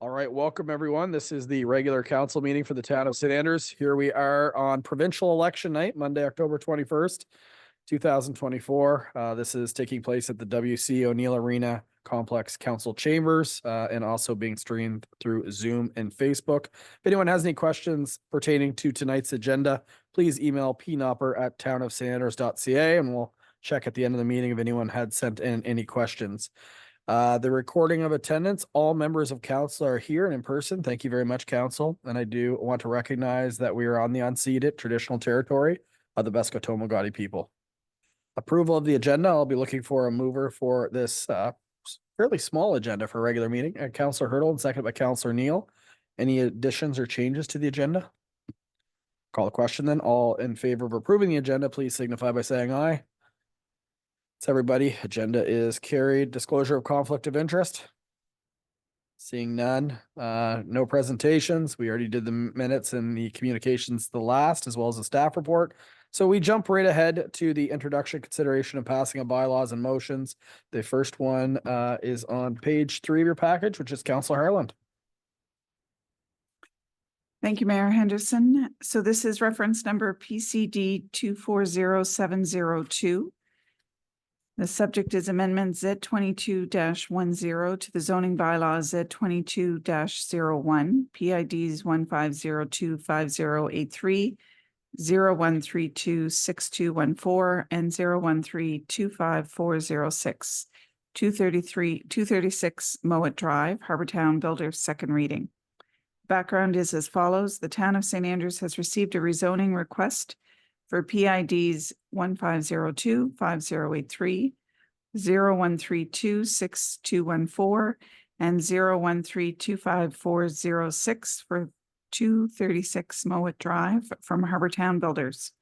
All right, welcome everyone. This is the regular council meeting for the town of St. Andrews. Here we are on provincial election night, Monday, October 21st, 2024. This is taking place at the W.C. O'Neill Arena Complex Council Chambers and also being streamed through Zoom and Facebook. If anyone has any questions pertaining to tonight's agenda, please email pnopper@townofstanders.ca and we'll check at the end of the meeting if anyone had sent in any questions. The recording of attendance, all members of council are here and in person. Thank you very much, council. And I do want to recognize that we are on the unceded traditional territory of the Peskotomuhkati people. Approval of the agenda. I'll be looking for a mover for this fairly small agenda for a regular meeting. Councillor Hurdle and seconded by Councillor Neal. Any additions or changes to the agenda? Call the question then. All in favor of approving the agenda, please signify by saying aye. Everybody, agenda is carried. Disclosure of conflict of interest. Seeing none, no presentations. We already did the minutes and the communications the last, as well as the staff report. So we jump right ahead to the introduction, consideration of passing of bylaws and motions. The first one is on page 3 of your package, which is Councillor Harland. Thank you, Mayor Henderson. So this is reference number PCD 240702. The subject is Amendment Z22-10 to the zoning bylaw Z22-01, PIDs 15025083, 01326214, and 01325406, 236 Mowat Drive, Harbour Town Builders, second reading. Background is as follows. The town of St. Andrews has received a rezoning request for PIDs 15025083, 01326214, and 01325406 for 236 Mowat Drive from Harbour Town Builders.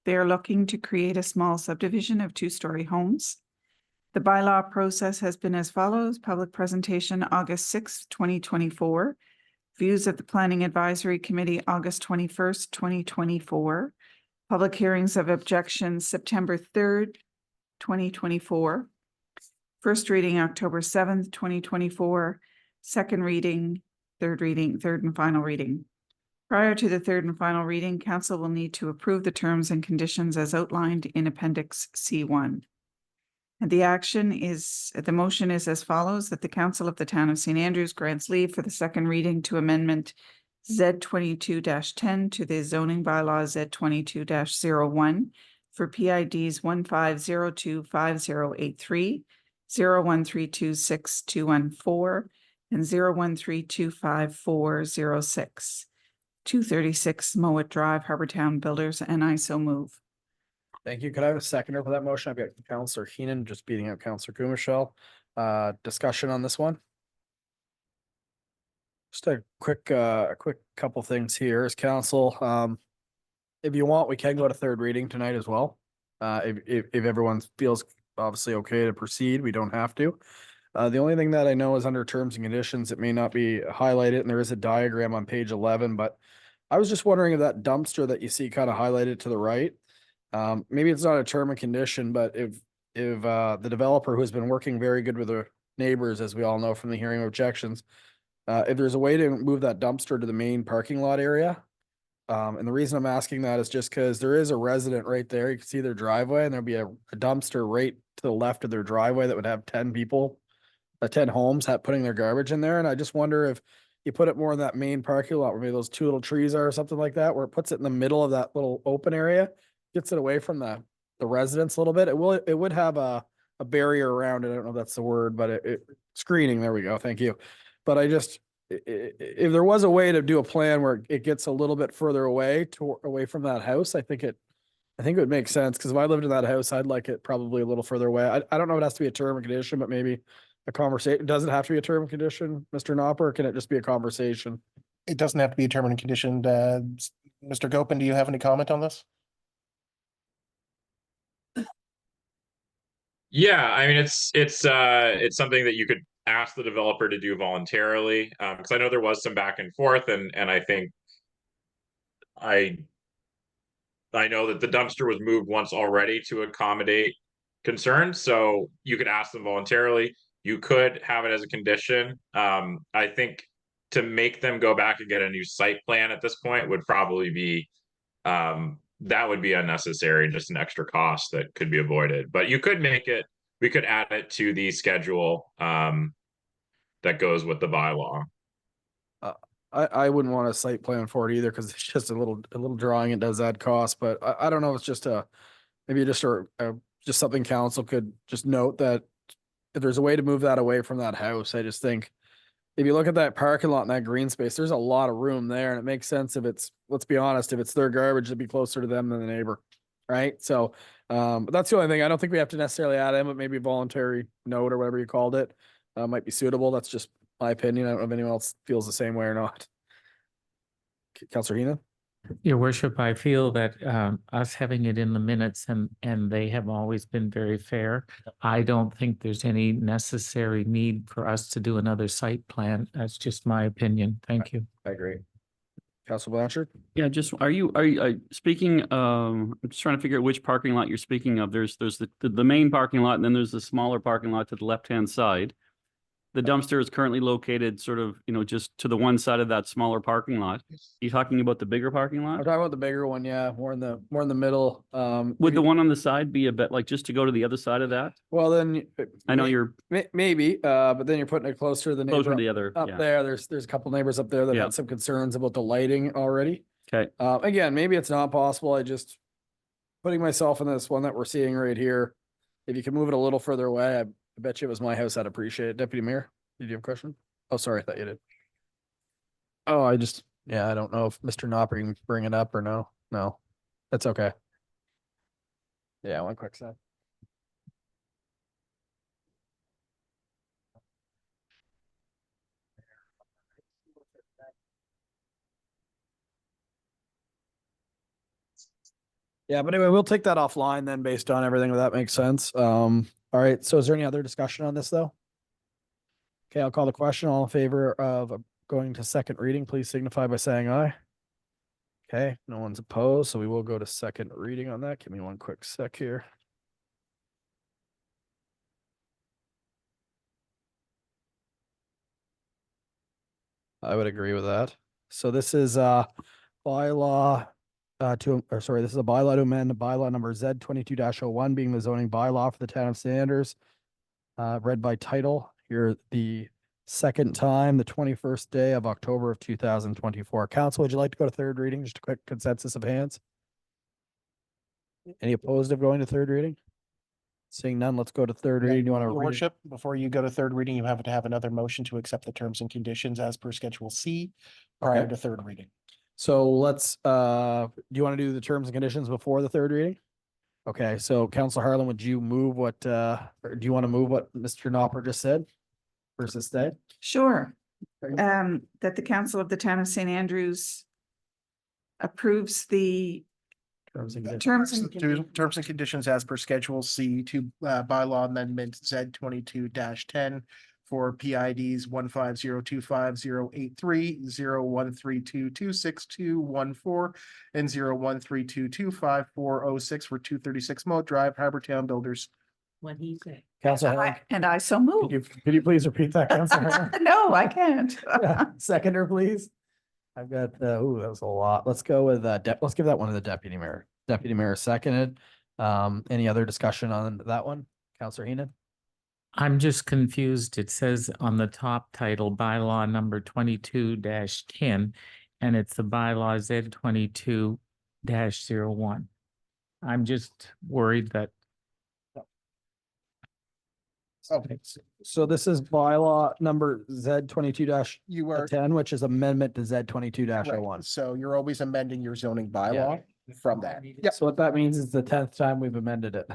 They are looking to create a small subdivision of 2-story homes. The bylaw process has been as follows. Public presentation August 6, 2024. Views of the Planning Advisory Committee August 21st, 2024. Public hearings of objections September 3rd, 2024. First reading October 7th, 2024. Second reading, third and final reading. Prior to the third and final reading, council will need to approve the terms and conditions as outlined in Appendix C1. And the motion is as follows, that the Council of the Town of St. Andrews grants leave for the second reading to amendment Z22-10 to the zoning bylaw Z22-01 for PIDs 15025083, 01326214, and 01325406, 236 Mowat Drive, Harbour Town Builders, and I so move. Thank you. Could I have a seconder for that motion? I've got Councillor Heenan just beating out Councillor Kumashel. Discussion on this one. Just a quick couple things here as council. If you want, we can go to third reading tonight as well. If everyone feels obviously okay to proceed, we don't have to. The only thing that I know is under terms and conditions, it may not be highlighted, and there is a diagram on page 11, but I was just wondering if that dumpster that you see kind of highlighted to the right, maybe it's not a term and condition, but if the developer who has been working very good with the neighbors, as we all know from the hearing of objections, if there's a way to move that dumpster to the main parking lot area. And the reason I'm asking that is just because there is a resident right there. You can see their driveway, and there'll be a dumpster right to the left of their driveway that would have 10 people, 10 homes putting their garbage in there. And I just wonder if you put it more in that main parking lot where maybe those 2 little trees are or something like that, where it puts it in the middle of that little open area, gets it away from the residents a little bit. It would have a barrier around it. I don't know if that's the word, but screening. There we go. Thank you. But if there was a way to do a plan where it gets a little bit further away from that house, I think it would make sense. Because if I lived in that house, I'd like it probably a little further away. I don't know if it has to be a term and condition, but maybe a conversation. Does it have to be a term and condition, Mr. Knopper, or can it just be a conversation? It doesn't have to be a term and condition. Mr. Gopin, do you have any comment on this? Yeah, I mean, it's something that you could ask the developer to do voluntarily, because I know there was some back and forth, and I think I know that the dumpster was moved once already to accommodate concerns, so you could ask them voluntarily. You could have it as a condition. I think to make them go back and get a new site plan at this point would probably be, that would be unnecessary and just an extra cost that could be avoided. But you could make it, we could add it to the schedule, that goes with the bylaw. I wouldn't want a site plan for it either, because it's just a little drawing. It does add cost, but I don't know. If it's just maybe just just something council could just note that if there's a way to move that away from that house. I just think if you look at that parking lot and that green space, there's a lot of room there, and it makes sense if it's, let's be honest, if it's their garbage, it'd be closer to them than the neighbor, right? So, but that's the only thing. I don't think we have to necessarily add in, but maybe voluntary note or whatever you called it, might be suitable. That's just my opinion. I don't know if anyone else feels the same way or not. Councillor Heenan? Your worship, I feel that us having it in the minutes and they have always been very fair. I don't think there's any necessary need for us to do another site plan. That's just my opinion. Thank you. I agree. Councillor Blanchard? Yeah, just, are you speaking, I'm just trying to figure out which parking lot you're speaking of. There's the main parking lot, and then there's the smaller parking lot to the left-hand side. The dumpster is currently located sort of, just to the one side of that smaller parking lot. You talking about the bigger parking I'm lot? talking about the bigger one, yeah, more in the middle. Would the one on the side be a bit like just to go to the other side of that? Well, then. I know you're Maybe, but then you're putting it closer to the closer to neighbor the other, up yeah. there. There's a couple neighbors up there that Yeah. had some concerns about the lighting already. Okay, Again, maybe it's not possible. I just putting myself in this one that we're seeing right here. If you can move it a little further away, I bet you it was my house. I'd appreciate it. Deputy Mayor, did you have a question? Oh, sorry, I thought you did. Oh, I don't know if Mr. Knopper can bring it up or no. No, that's okay. Yeah, one quick sec. Yeah, but anyway, we'll take that offline then based on everything, if that makes sense. All right, so is there any other discussion on this though? Okay, I'll call the question. All in favor of going to second reading, please signify by saying aye. Okay, no one's opposed, so we will go to second reading on that. Give me one quick sec here. I would agree with that. So this is bylaw this is a bylaw to amend the bylaw number Z 22-01 being the zoning bylaw for the town of Sanders. Read by title here the second time, the 21st day of October of 2024. Council, would you like to go to third reading? Just a quick consensus of hands. Any opposed of going to third reading? Seeing none, let's go to third reading. You want to Your read it? worship, before you go to third reading, you have to have another motion to accept the terms and conditions as per Schedule C prior Okay. to third reading. So let's, do you want to do the terms and conditions before the third reading? Okay, so Councilor Harlan, would you move what, or do you want to move what Mr. Knopper just said versus stay? Sure. That the council of the town of St. Andrews approves the Terms and conditions. terms and conditions. Terms and conditions as per Schedule C to bylaw amendment Z 22-10 for PIDs 15025-083, 0132262214, and 013225-406 for 236 Mowat Drive, Harbour Town Builders. What he said. Councilor Harlan, And I so move. could you please repeat that, Councilor Harlan? No, I can't. Seconder, please. I've got, that was a lot. Let's go with, let's give that one to the deputy mayor. Deputy mayor seconded. Any other discussion on that one? Councilor Heenan? I'm just confused. It says on the top title, bylaw number 22-10, and it's the bylaw Z 22-01. I'm just worried that. Okay, So this is bylaw number Z 22-10, you are which is amendment to Z 22-01. right. So you're always amending your zoning bylaw from that. Yep. So what that means is the 10th time we've amended it.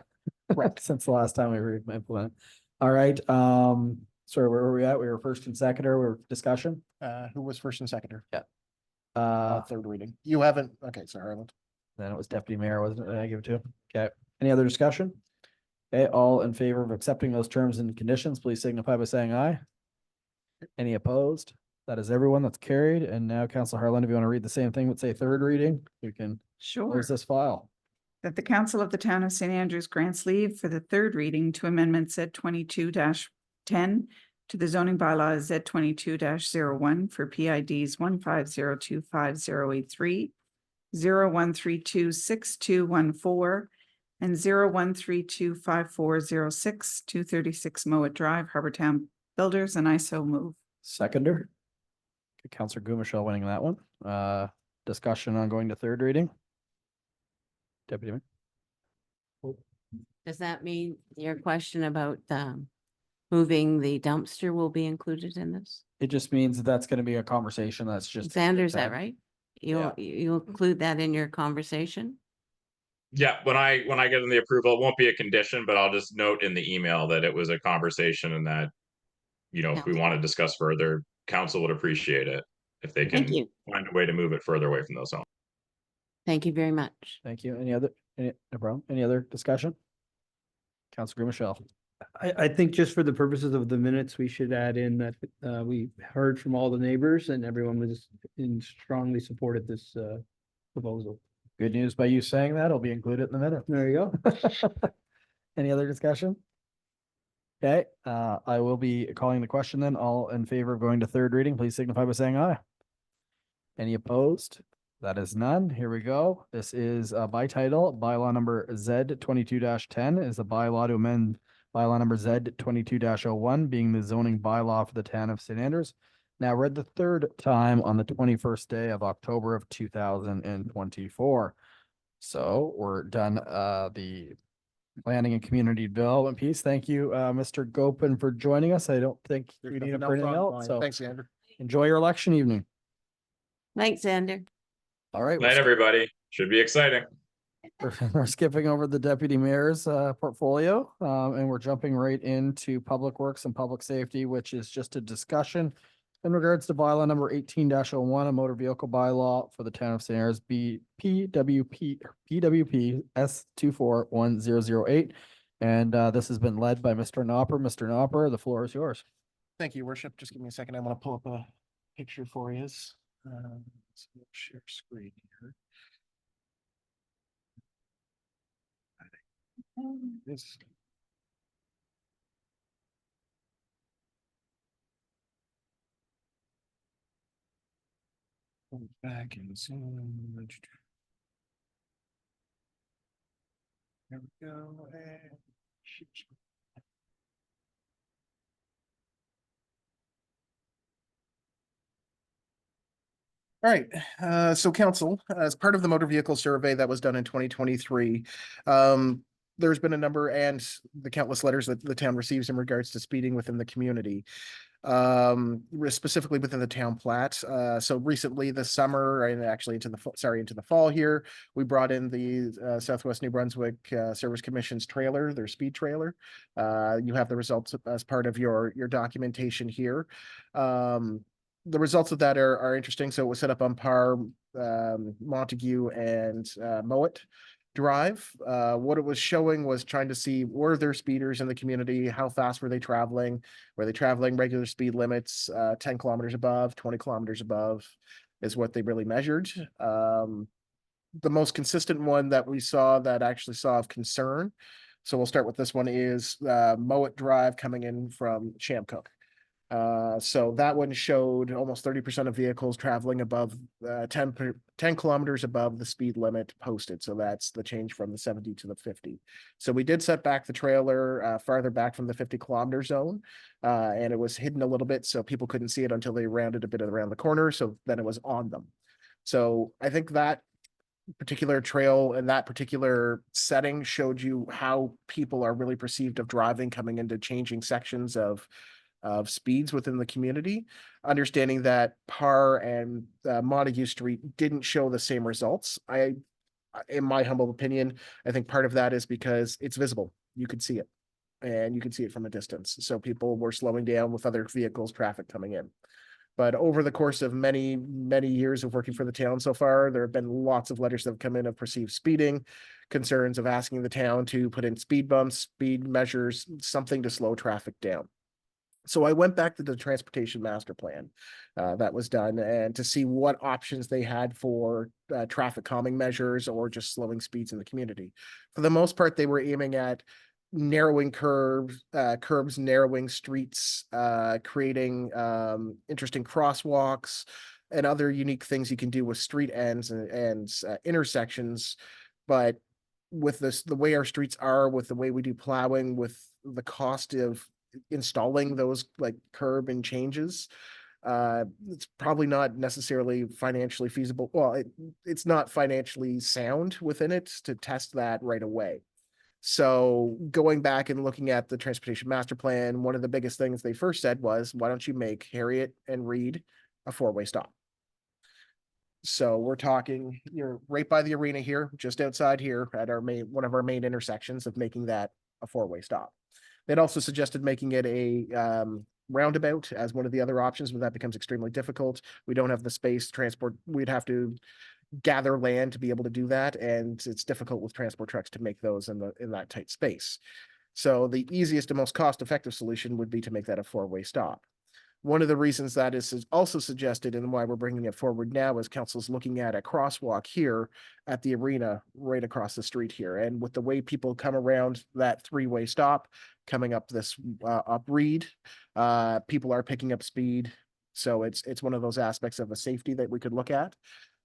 Correct. Since the last time we implemented. All right, sorry, where were we at? We were first and seconder, we were discussion. Who was first and seconder? Uh, Third reading. You haven't, okay, sorry, Harland. then it was deputy mayor, wasn't it? I give it to him. Okay, any other discussion? Okay, all in favor of accepting those terms and conditions, please signify by saying aye. Any opposed? That is everyone. That's carried. And now Councilor Harlan, if you want to read the same thing, but say third reading, you can Sure. close this file. That the council of the town of St. Andrews grants leave for the third reading to amendment Z 22-10 to the zoning bylaw Z 22-01 for PIDs 15025083, 01326214, and 01325406, 236 Mowat Drive, Harbour Town Builders, and I so move. Seconder. Okay, Councillor Gumashell winning that one. Discussion on going to third reading. Deputy Mayor. Does that mean your question about moving the dumpster will be included in this? It just means that that's going to be a conversation that's just. Xander, is that time. right? Yeah. You'll include that in your conversation? Yeah, when I get in the approval, it won't be a condition, but I'll just note in the email that it was a conversation and that, if we Yeah. want to discuss further, council would appreciate it if they Thank can you. find a way to move it further away from those homes. Thank you very much. Thank you. No problem. Any other discussion? Councillor Gumashell. I think just for the purposes of the minutes, we should add in that we heard from all the neighbors and everyone was strongly supported this proposal. Good news by you saying that. It'll be included in the minute. There you go. Any other discussion? Okay, I will be calling the question then. All in favor of going to third reading, please signify by saying aye. Any opposed? That is none. Here we go. This is by title, bylaw number Z 22-10 is a bylaw to amend bylaw number Z 22-01, being the zoning bylaw for the town of St. Andrews. Now read the third time on the 21st day of October of 2024. So we're done the planning and community development piece. Thank you, Mr. Gopin, for joining us. I don't think There's we need to nothing print it else on out. mine. So Thanks, Andrew. enjoy your election evening. Thanks, Xander. All right. Night, everybody. Should be exciting. We're skipping over the deputy mayor's portfolio, and we're jumping right into public works and public safety, which is just a discussion in regards to bylaw number 18-01, a motor vehicle bylaw for the town of St. Andrews, PWP S241008. And this has been led by Mr. Nopper. Mr. Nopper, the floor is yours. Thank you, Worship. Just give me a second. I want to pull up a picture for you. So we'll share screen here. This. Back in Zoom. There we go. And shoot. All right, so council, as part of the motor vehicle survey that was done in 2023, there's been a number and the countless letters that the town receives in regards to speeding within the community, specifically within the town plat. So recently this summer and actually into the fall here, we brought in the Southwest New Brunswick Service Commission's trailer, their speed trailer. You have the results as part of your documentation here. The results of that are interesting. So it was set up on Par, Montague, and Mowat Drive. What it was showing was trying to see, were there speeders in the community? How fast were they traveling? Were they traveling regular speed limits, 10 kilometers above, 20 kilometers above is what they really measured. The most consistent one that we saw that actually saw of concern. So we'll start with this one is Mowat Drive coming in from Shamcook. So that one showed almost 30% of vehicles traveling above 10 kilometers above the speed limit posted. So that's the change from the 70 to the 50. So we did set back the trailer farther back from the 50-kilometer zone, and it was hidden a little bit so people couldn't see it until they rounded a bit around the corner. So then it was on them. So I think that particular trail and that particular setting showed you how people are really perceived of driving coming into changing sections of speeds within the community, understanding that Par and Montague Street didn't show the same results. In my humble opinion, I think part of that is because it's visible. You could see it and you could see it from a distance. So people were slowing down with other vehicles, traffic coming in. But over the course of many, many years of working for the town so far, there have been lots of letters that have come in of perceived speeding, concerns of asking the town to put in speed bumps, speed measures, something to slow traffic down. So I went back to the transportation master plan that was done and to see what options they had for traffic calming measures or just slowing speeds in the community. For the most part, they were aiming at narrowing curbs, narrowing streets, creating interesting crosswalks and other unique things you can do with street ends and intersections. But with the way our streets are, with the way we do plowing, with the cost of installing those like curb and changes, it's probably not necessarily financially feasible. Well, it's not financially sound within it to test that right away. So going back and looking at the transportation master plan, one of the biggest things they first said was, why don't you make Harriet and Reed a four-way stop? So we're talking, you're right by the arena here, just outside here at our one of our main intersections, of making that a four-way stop. They'd also suggested making it a roundabout as one of the other options, but that becomes extremely difficult. We don't have the space to transport. We'd have to gather land to be able to do that, and it's difficult with transport trucks to make those in that tight space. So the easiest and most cost-effective solution would be to make that a four-way stop. One of the reasons that is also suggested, and why we're bringing it forward now, is council's looking at a crosswalk here at the arena right across the street here. And with the way people come around that three-way stop coming up this up Reed, people are picking up speed. So it's one of those aspects of a safety that we could look at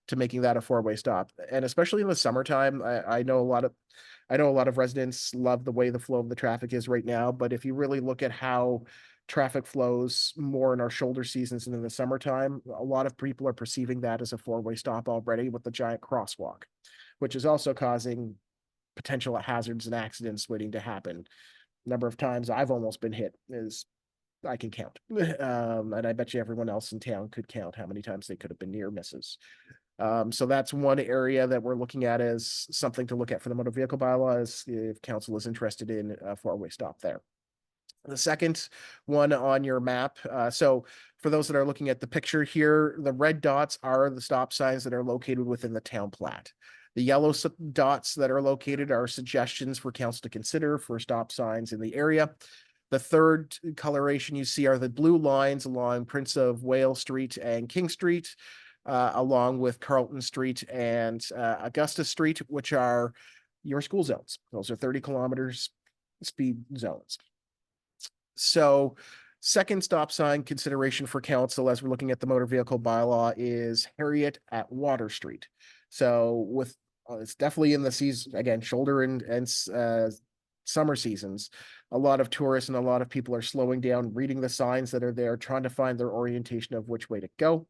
to making that a four-way stop. And especially in the summertime, I know a lot of residents love the way the flow of the traffic is right now, but if you really look at how traffic flows more in our shoulder seasons and in the summertime, a lot of people are perceiving that as a four-way stop already with the giant crosswalk, which is also causing potential hazards and accidents waiting to happen. Number of times I've almost been hit is I can count. And I bet you everyone else in town could count how many times they could have been near misses. So that's one area that we're looking at as something to look at for the motor vehicle bylaws, if council is interested in a four-way stop there. The second one on your map, so for those that are looking at the picture here, the red dots are the stop signs that are located within the town plat. The yellow dots that are located are suggestions for council to consider for stop signs in the area. The third coloration you see are the blue lines along Prince of Wales Street and King Street, along with Carlton Street and Augusta Street, which are your school zones. Those are 30 kilometers speed zones. So second stop sign consideration for council as we're looking at the motor vehicle bylaw is Harriet at Water Street. So with it's definitely in the season, again, shoulder and summer seasons, a lot of tourists and a lot of people are slowing down, reading the signs that are there, trying to find their orientation of which way to go,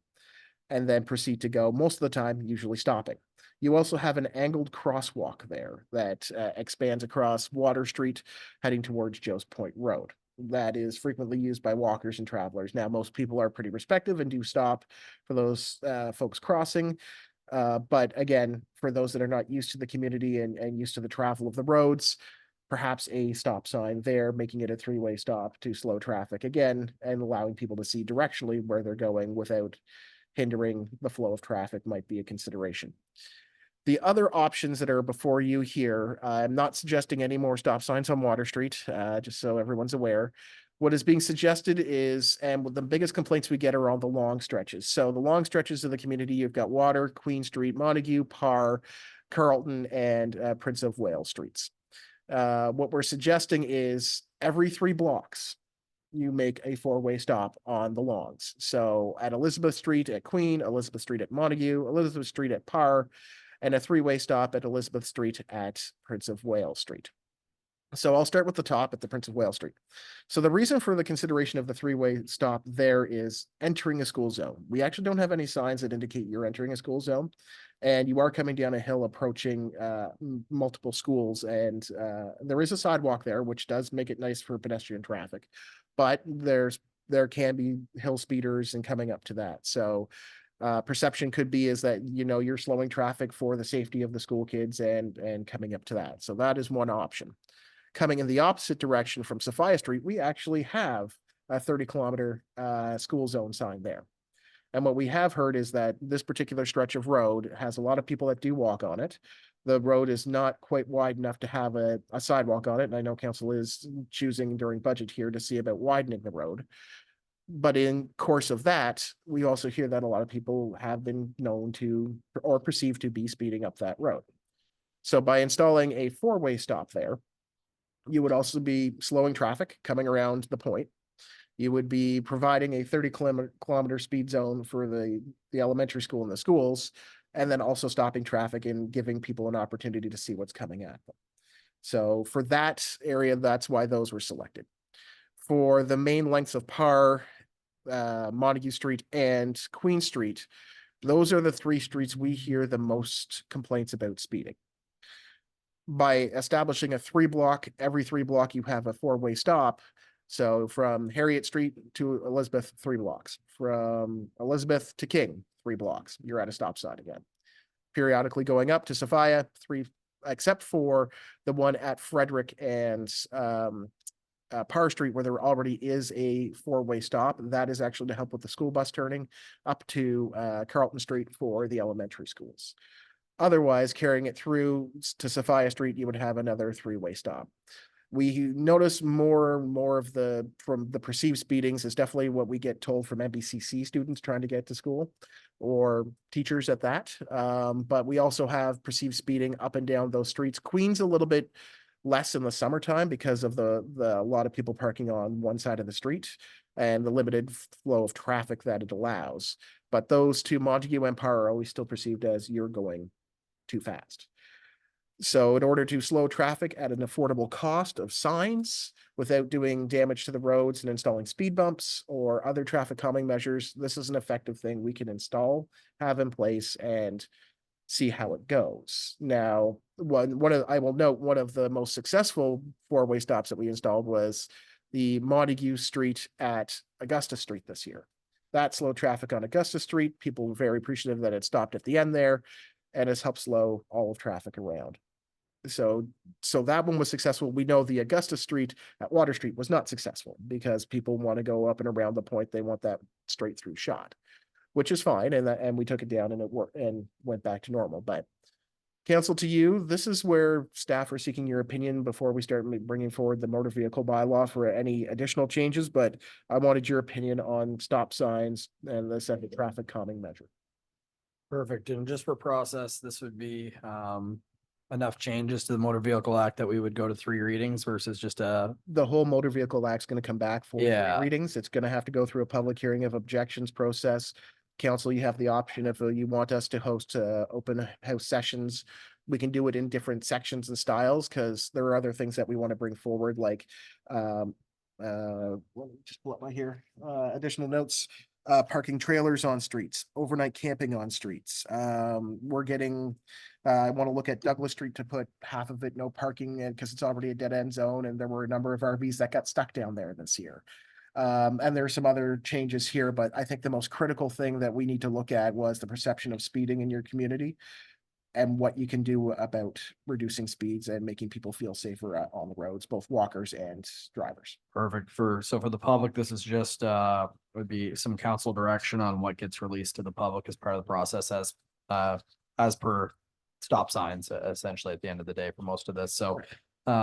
and then proceed to go, most of the time, usually stopping. You also have an angled crosswalk there that expands across Water Street, heading towards Joe's Point Road. That is frequently used by walkers and travelers. Now, most people are pretty respective and do stop for those folks crossing. But again, for those that are not used to the community and used to the travel of the roads, perhaps a stop sign there, making it a three-way stop to slow traffic again and allowing people to see directionally where they're going without hindering the flow of traffic might be a consideration. The other options that are before you here, I'm not suggesting any more stop signs on Water Street, just so everyone's aware. What is being suggested is, and the biggest complaints we get are on the long stretches. So the long stretches of the community, you've got Water, Queen Street, Montague, Parr, Carlton, and Prince of Wales Streets. What we're suggesting is every 3 blocks, you make a four-way stop on the longs. So at Elizabeth Street at Queen, Elizabeth Street at Montague, Elizabeth Street at Parr, and a 3-way stop at Elizabeth Street at Prince of Wales Street. So I'll start with the top at the Prince of Wales Street. So the reason for the consideration of the 3-way stop there is entering a school zone. We actually don't have any signs that indicate you're entering a school zone, and you are coming down a hill approaching multiple schools, and there is a sidewalk there, which does make it nice for pedestrian traffic, but there can be hill speeders and coming up to that. So perception could be is that, you know, you're slowing traffic for the safety of the school kids and coming up to that. So that is one option. Coming in the opposite direction from Sophia Street, we actually have a 30-kilometer school zone sign there. And what we have heard is that this particular stretch of road has a lot of people that do walk on it. The road is not quite wide enough to have a sidewalk on it. And I know council is choosing during budget here to see about widening the road. But in course of that, we also hear that a lot of people have been known to or perceived to be speeding up that road. So by installing a 4-way stop there, You would also be slowing traffic coming around the point. You would be providing a 30-kilometer speed zone for the elementary school and the schools, and then also stopping traffic and giving people an opportunity to see what's coming at them. So for that area, that's why those were selected. For the main lengths of Parr, Montague Street and Queen Street, those are the three streets we hear the most complaints about speeding. By establishing a 3-block, every 3 block you have a 4-way stop. So from Harriet Street to Elizabeth, 3 blocks. From Elizabeth to King, 3 blocks. You're at a stop sign again. Periodically going up to Sophia, 3, except for the one at Frederick and Parr Street, where there already is a 4-way stop. That is actually to help with the school bus turning up to Carlton Street for the elementary schools. Otherwise, carrying it through to Sophia Street, you would have another 3-way stop. We notice more and more of from the perceived speedings is definitely what we get told from MBCC students trying to get to school, or teachers at that. But we also have perceived speeding up and down those streets. Queens a little bit less in the summertime because of the a lot of people parking on one side of the street and the limited flow of traffic that it allows. But those two, Montague and Parr, are always still perceived as you're going too fast. So in order to slow traffic at an affordable cost of signs without doing damage to the roads and installing speed bumps or other traffic calming measures, this is an effective thing we can install, have in place, and see how it goes. Now, I will note one of the most successful 4-way stops that we installed was the Montague Street at Augusta Street this year. That slowed traffic on Augusta Street. People were very appreciative that it stopped at the end there, and has helped slow all of traffic around. So that one was successful. We know the Augusta Street at Water Street was not successful because people want to go up and around the point. They want that straight through shot, which is fine. And we took it down and it worked and went back to normal. But council, to you, this is where staff are seeking your opinion before we start bringing forward the motor vehicle bylaw for any additional changes. But I wanted your opinion on stop signs and the second traffic calming measure. Perfect. And just for process, this would be enough changes to the Motor Vehicle Act that we would go to 3 readings versus just a. The whole Motor Vehicle Act's going to come back for 3 Yeah. readings. It's going to have to go through a public hearing of objections process. Council, you have the option if you want us to host open house sessions. We can do it in different sections and styles because there are other things that we want to bring forward, like let me just pull up my here additional notes. Parking trailers on streets, overnight camping on streets. We're getting, I want to look at Douglas Street to put half of it no parking because it's already a dead end zone. And there were a number of RVs that got stuck down there this year. And there are some other changes here, but I think the most critical thing that we need to look at was the perception of speeding in your community and what you can do about reducing speeds and making people feel safer on the roads, both walkers and drivers. Perfect. So for the public, this is just would be some council direction on what gets released to the public as part of the process as per stop signs, essentially at the end of the day for most of this. So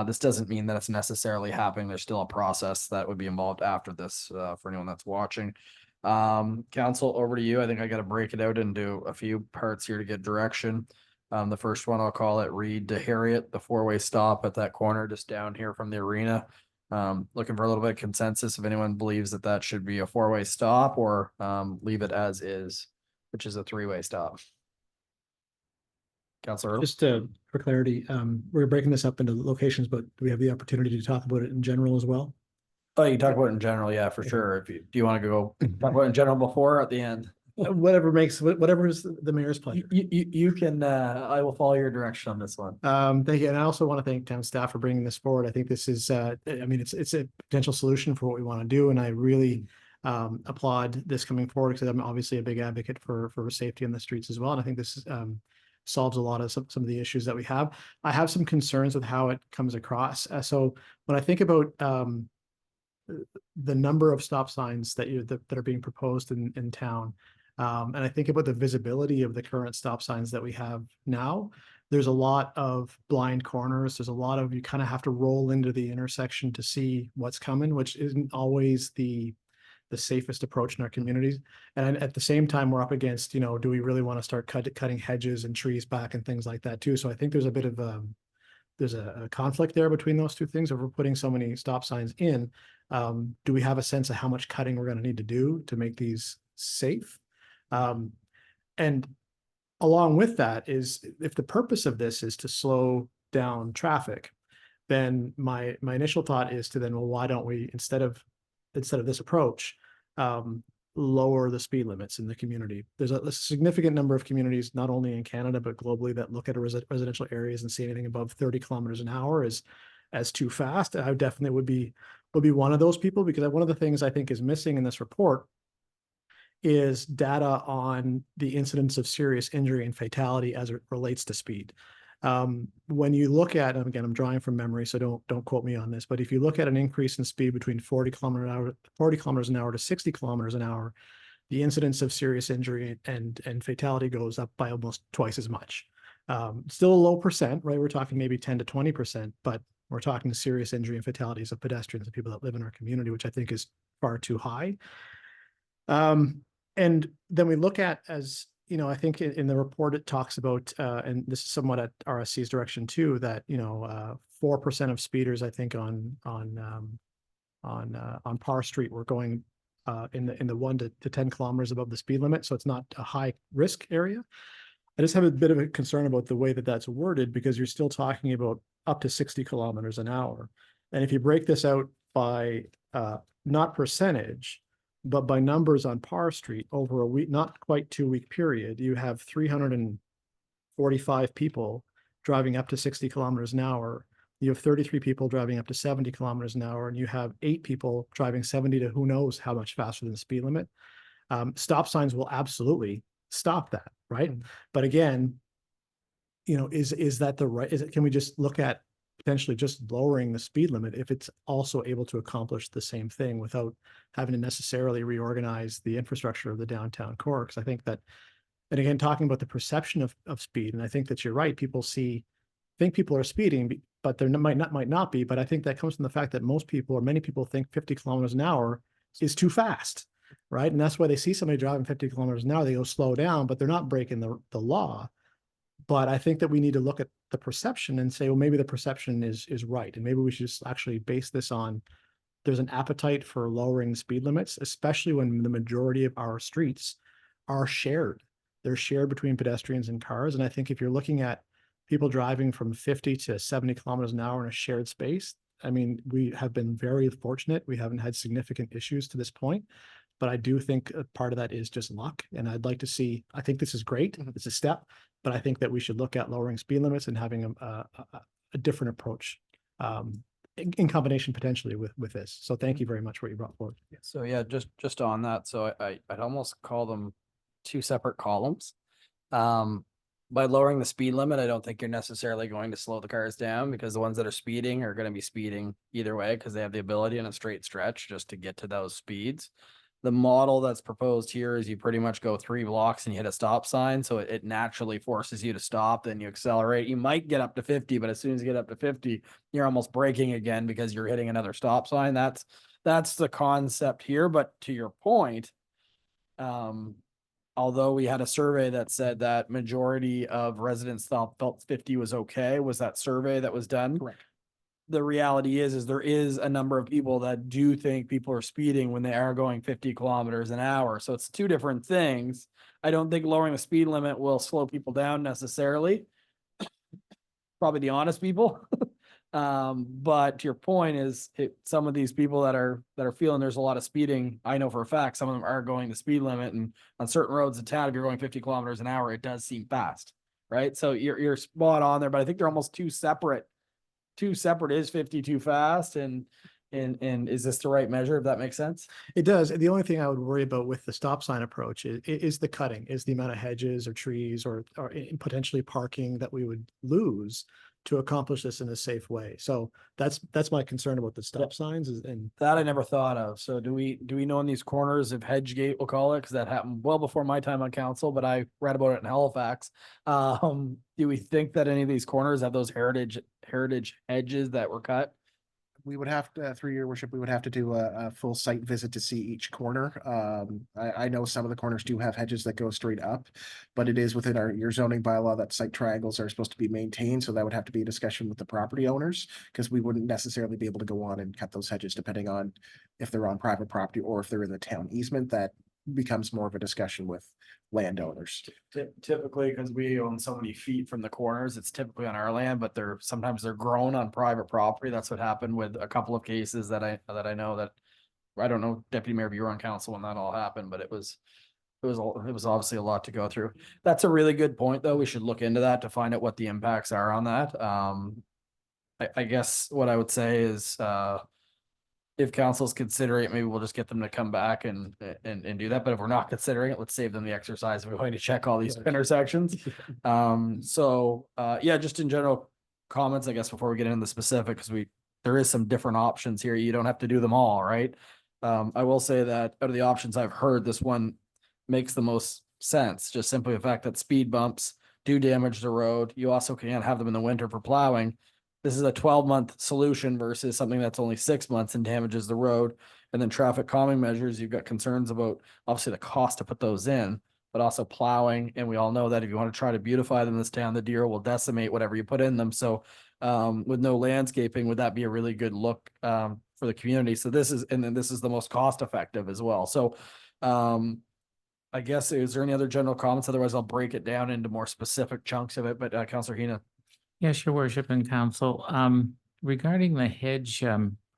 this doesn't mean that it's necessarily happening. There's still a process that would be involved after this for anyone that's watching. Council, over to you. I think I got to break it out into a few parts here to get direction. The first one, I'll call it Reed to Harriet, the 4-way stop at that corner just down here from the arena. Looking for a little bit of consensus if anyone believes that that should be a 4-way stop or leave it as is, which is a 3-way stop. Councilor Earl? Just for clarity, we're breaking this up into locations, but do we have the opportunity to talk about it in general as well? Oh, you can talk about it in general, yeah, for sure. If you do you want to go talk about it in general before or at the end? Whatever is the mayor's pleasure. You can, I will follow your direction on this one. Thank you. And I also want to thank town staff for bringing this forward. I think this is, I mean, it's a potential solution for what we want to do. And I really applaud this coming forward because I'm obviously a big advocate for safety in the streets as well. And I think this solves a lot of some of the issues that we have. I have some concerns with how it comes across. So when I think about the number of stop signs that are being proposed in town, and I think about the visibility of the current stop signs that we have now, there's a lot of blind corners. There's a lot of, you kind of have to roll into the intersection to see what's coming, which isn't always the safest approach in our communities. And at the same time, we're up against, do we really want to start cutting hedges and trees back and things like that too? So I think there's a bit of there's a conflict there between those two things. If we're putting so many stop signs in, do we have a sense of how much cutting we're going to need to do to make these safe? And along with that is, if the purpose of this is to slow down traffic, then my initial thought is to then, well, why don't we, instead of this approach, lower the speed limits in the community? There's a significant number of communities, not only in Canada, but globally, that look at residential areas and see anything above 30 kilometers an hour as too fast. I definitely would be one of those people, because one of the things I think is missing in this report is data on the incidence of serious injury and fatality as it relates to speed. When you look at, and again, I'm drawing from memory, so don't quote me on this, but if you look at an increase in speed between 40 kilometers an hour to 60 kilometers an hour, the incidence of serious injury and fatality goes up by almost twice as much. Still a low percent, right? We're talking maybe 10 to 20%, but we're talking serious injury and fatalities of pedestrians and people that live in our community, which I think is far too high. And then we look at, as you know, I think in the report it talks about, and this is somewhat at RSC's direction too, that 4% of speeders, I think, on Parr Street were going in the 1 to 10 kilometers above the speed limit, so it's not a high risk area. I just have a bit of a concern about the way that that's worded, because you're still talking about up to 60 kilometers an hour, and if you break this out by not percentage, but by numbers on Parr Street over a week, not quite 2-week period, you have 345 people driving up to 60 kilometers an hour. You have 33 people driving up to 70 kilometers an hour, and you have 8 people driving 70 to who knows how much faster than the speed limit. Stop signs will absolutely stop that, right? But again, is that the right? Can we just look at potentially just lowering the speed limit if it's also able to accomplish the same thing without having to necessarily reorganize the infrastructure of the downtown core? Because I think that, and again, talking about the perception of speed, and I think that you're right, people think people are speeding, but there might not be, but I think that comes from the fact that most people, or many people, think 50 kilometers an hour is too fast, right? And that's why they see somebody driving 50 kilometers an hour, they go slow down, but they're not breaking the law. But I think that we need to look at the perception and say, well, maybe the perception is right. And maybe we should just actually base this on, there's an appetite for lowering speed limits, especially when the majority of our streets are shared. They're shared between pedestrians and cars. And I think if you're looking at people driving from 50 to 70 kilometers an hour in a shared space, I mean, we have been very fortunate. We haven't had significant issues to this point. But I do think a part of that is just luck. And I'd like to see, I think this is great. It's a step, but I think that we should look at lowering speed limits and having a different approach in combination potentially with this. So thank you very much for what you brought forward. So yeah, just on that. So I'd almost call them 2 separate columns. By lowering the speed limit, I don't think you're necessarily going to slow the cars down, because the ones that are speeding are going to be speeding either way, because they have the ability in a straight stretch just to get to those speeds. The model that's proposed here is you pretty much go 3 blocks and you hit a stop sign. So it naturally forces you to stop, then you accelerate. You might get up to 50, but as soon as you get up to 50, you're almost braking again because you're hitting another stop sign. That's the concept here. But to your point, although we had a survey that said that majority of residents felt 50 was okay, was that survey that was done? Correct. The reality is there is a number of people that do think people are speeding when they are going 50 kilometers an hour. So it's 2 different things. I don't think lowering the speed limit will slow people down necessarily. Probably the honest people. But to your point is, some of these people that are feeling there's a lot of speeding, I know for a fact some of them are going the speed limit, and on certain roads in town, if you're going 50 kilometers an hour, it does seem fast, right? So you're spot on there, but I think they're almost 2 separate. Is 50 too fast, and is this the right measure, if that makes sense? It does. The only thing I would worry about with the stop sign approach is the cutting, is the amount of hedges or trees or potentially parking that we would lose to accomplish this in a safe way. So that's my concern about the stop signs and that I never thought of. So do we know in these corners if hedge gate, we'll call it, because that happened well before my time on council, but I read about it in Halifax. Do we think that any of these corners have those heritage hedges that were cut? we would have to, through your worship, we would have to do a full site visit to see each corner. I know some of the corners do have hedges that go straight up, but it is within your zoning bylaw that site triangles are supposed to be maintained, so that would have to be a discussion with the property owners, because we wouldn't necessarily be able to go on and cut those hedges depending on if they're on private property or if they're in the town easement. That becomes more of a discussion with landowners. Typically, because we own so many feet from the corners, it's typically on our land, but sometimes they're grown on private property. That's what happened with a couple of cases that I know that. I don't know, Deputy Mayor, if you were on council when that all happened, but it was obviously a lot to go through. That's a really good point, though. We should look into that to find out what the impacts are on that. I guess what I would say is, if council's considering it, maybe we'll just get them to come back and do that. But if we're not considering it, let's save them the exercise of going to check all these intersections. Yeah, just in general comments, I guess, before we get into the specific, because there is some different options here. You don't have to do them all, right? I will say that out of the options I've heard, this one makes the most sense. Just simply the fact that speed bumps do damage the road. You also can't have them in the winter for plowing. This is a 12-month solution versus something that's only 6 months and damages the road. And then traffic calming measures, you've got concerns about obviously the cost to put those in, but also plowing. And we all know that if you want to try to beautify them in this town, the deer will decimate whatever you put in them. So with no landscaping, would that be a really good look for the community? So this is the most cost effective as well. So I guess, is there any other general comments? Otherwise, I'll break it down into more specific chunks of it. But Councillor Hina. Yes, your worship and council, regarding the hedge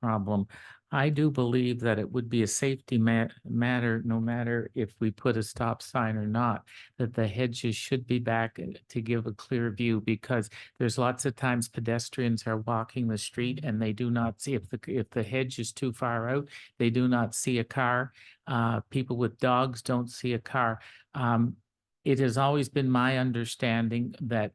problem, I do believe that it would be a safety matter, no matter if we put a stop sign or not, that the hedges should be back to give a clear view, because there's lots of times pedestrians are walking the street and they do not see, if the hedge is too far out, they do not see a car. People with dogs don't see a car. It has always been my understanding that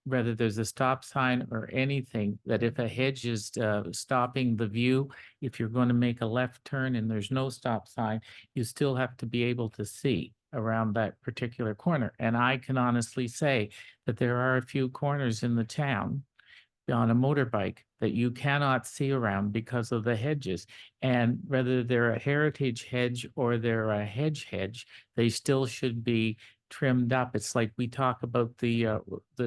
whether there's a stop sign or anything, that if a hedge is stopping the view, if you're going to make a left turn and there's no stop sign, you still have to be able to see around that particular corner. And I can honestly say that there are a few corners in the town on a motorbike that you cannot see around because of the hedges. And whether they're a heritage hedge or they're a hedge, they still should be trimmed up. It's like we talk about the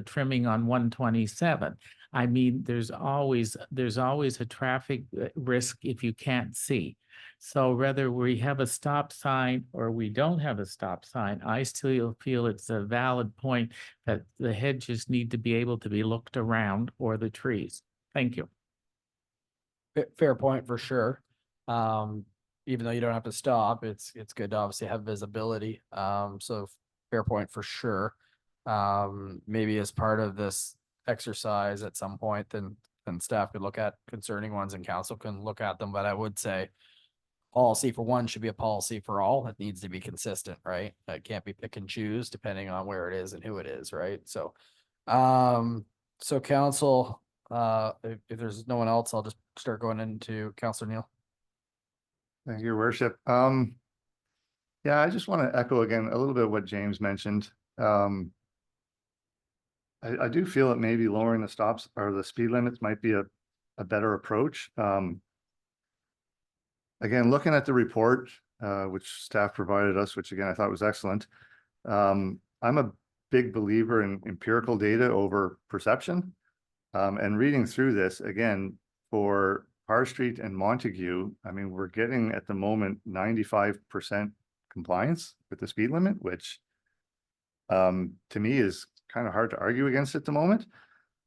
trimming on 127. I mean, there's always a traffic risk if you can't see. So whether we have a stop sign or we don't have a stop sign, I still feel it's a valid point that the hedges need to be able to be looked around, or the trees. Thank you. Fair point for sure. Even though you don't have to stop, it's good to obviously have visibility. So fair point for sure. Maybe as part of this exercise at some point, then staff could look at concerning ones and council can look at them. But I would say policy for one should be a policy for all. It needs to be consistent, right? It can't be pick and choose depending on where it is and who it is, right? So, so council, if there's no one else, I'll just start going into Councillor Neal. Thank you, your worship. Yeah, I just want to echo again a little bit of what James mentioned. I do feel that maybe lowering the stops or the speed limits might be a better approach. Again, looking at the report, which staff provided us, which again, I thought was excellent. I'm a big believer in empirical data over perception. And reading through this, again, for Parr Street and Montague, I mean, we're getting at the moment 95% compliance with the speed limit, which to me is kind of hard to argue against at the moment.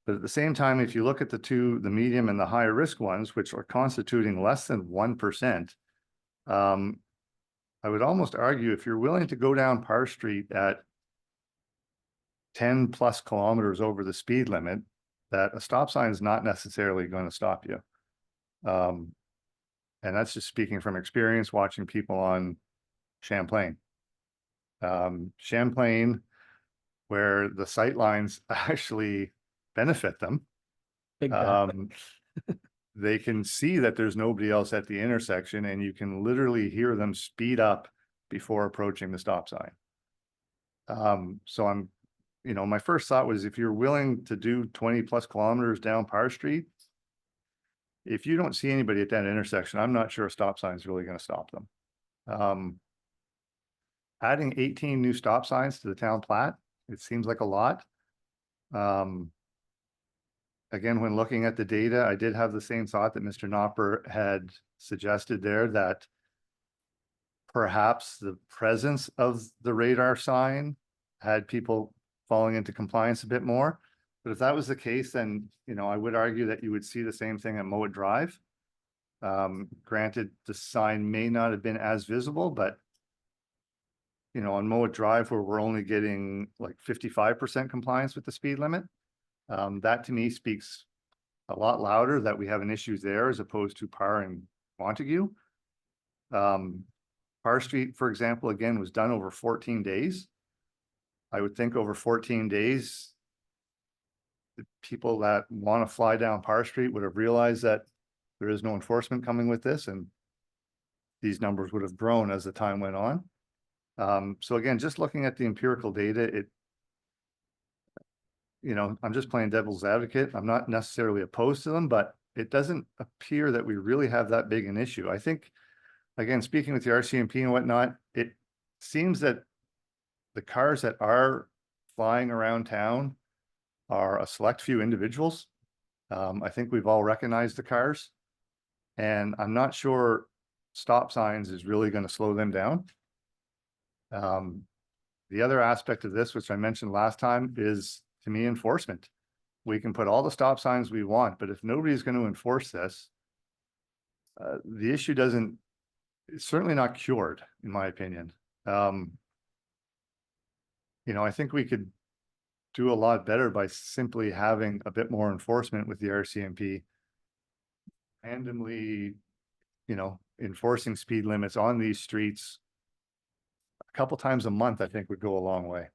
But at the same time, if you look at the medium and the higher risk ones, which are constituting less than 1%, I would almost argue if you're willing to go down Parr Street at 10+ kilometers over the speed limit, that a stop sign is not necessarily going to stop you. And that's just speaking from experience watching people on Champlain. Champlain, where the sight lines actually benefit them. They can see that there's nobody else at the intersection, and you can literally hear them speed up before approaching the stop sign. So my first thought was, if you're willing to do 20+ kilometers down Parr Street, if you don't see anybody at that intersection, I'm not sure a stop sign is really going to stop them. Adding 18 new stop signs to the town plat, it seems like a lot. Again, when looking at the data, I did have the same thought that Mr. Knopper had suggested there, that perhaps the presence of the radar sign had people falling into compliance a bit more. But if that was the case, then, you know, I would argue that you would see the same thing at Mowat Drive. Granted, the sign may not have been as visible, but you know, on Mowat Drive, where we're only getting like 55% compliance with the speed limit, that to me speaks a lot louder that we have an issue there as opposed to Parr and Montague. Parr Street, for example, again, was done over 14 days. I would think over 14 days, the people that want to fly down Parr Street would have realized that there is no enforcement coming with this, and these numbers would have grown as the time went on. So again, just looking at the empirical data, you know, I'm just playing devil's advocate. I'm not necessarily opposed to them, but it doesn't appear that we really have that big an issue. I think, again, speaking with the RCMP and whatnot, it seems that the cars that are flying around town are a select few individuals. I think we've all recognized the cars, and I'm not sure stop signs is really going to slow them down. The other aspect of this, which I mentioned last time, is to me enforcement. We can put all the stop signs we want, but if nobody's going to enforce this, the issue it's certainly not cured, in my opinion. You know, I think we could do a lot better by simply having a bit more enforcement with the RCMP, randomly, you know, enforcing speed limits on these streets a couple times a month. I think would go a long way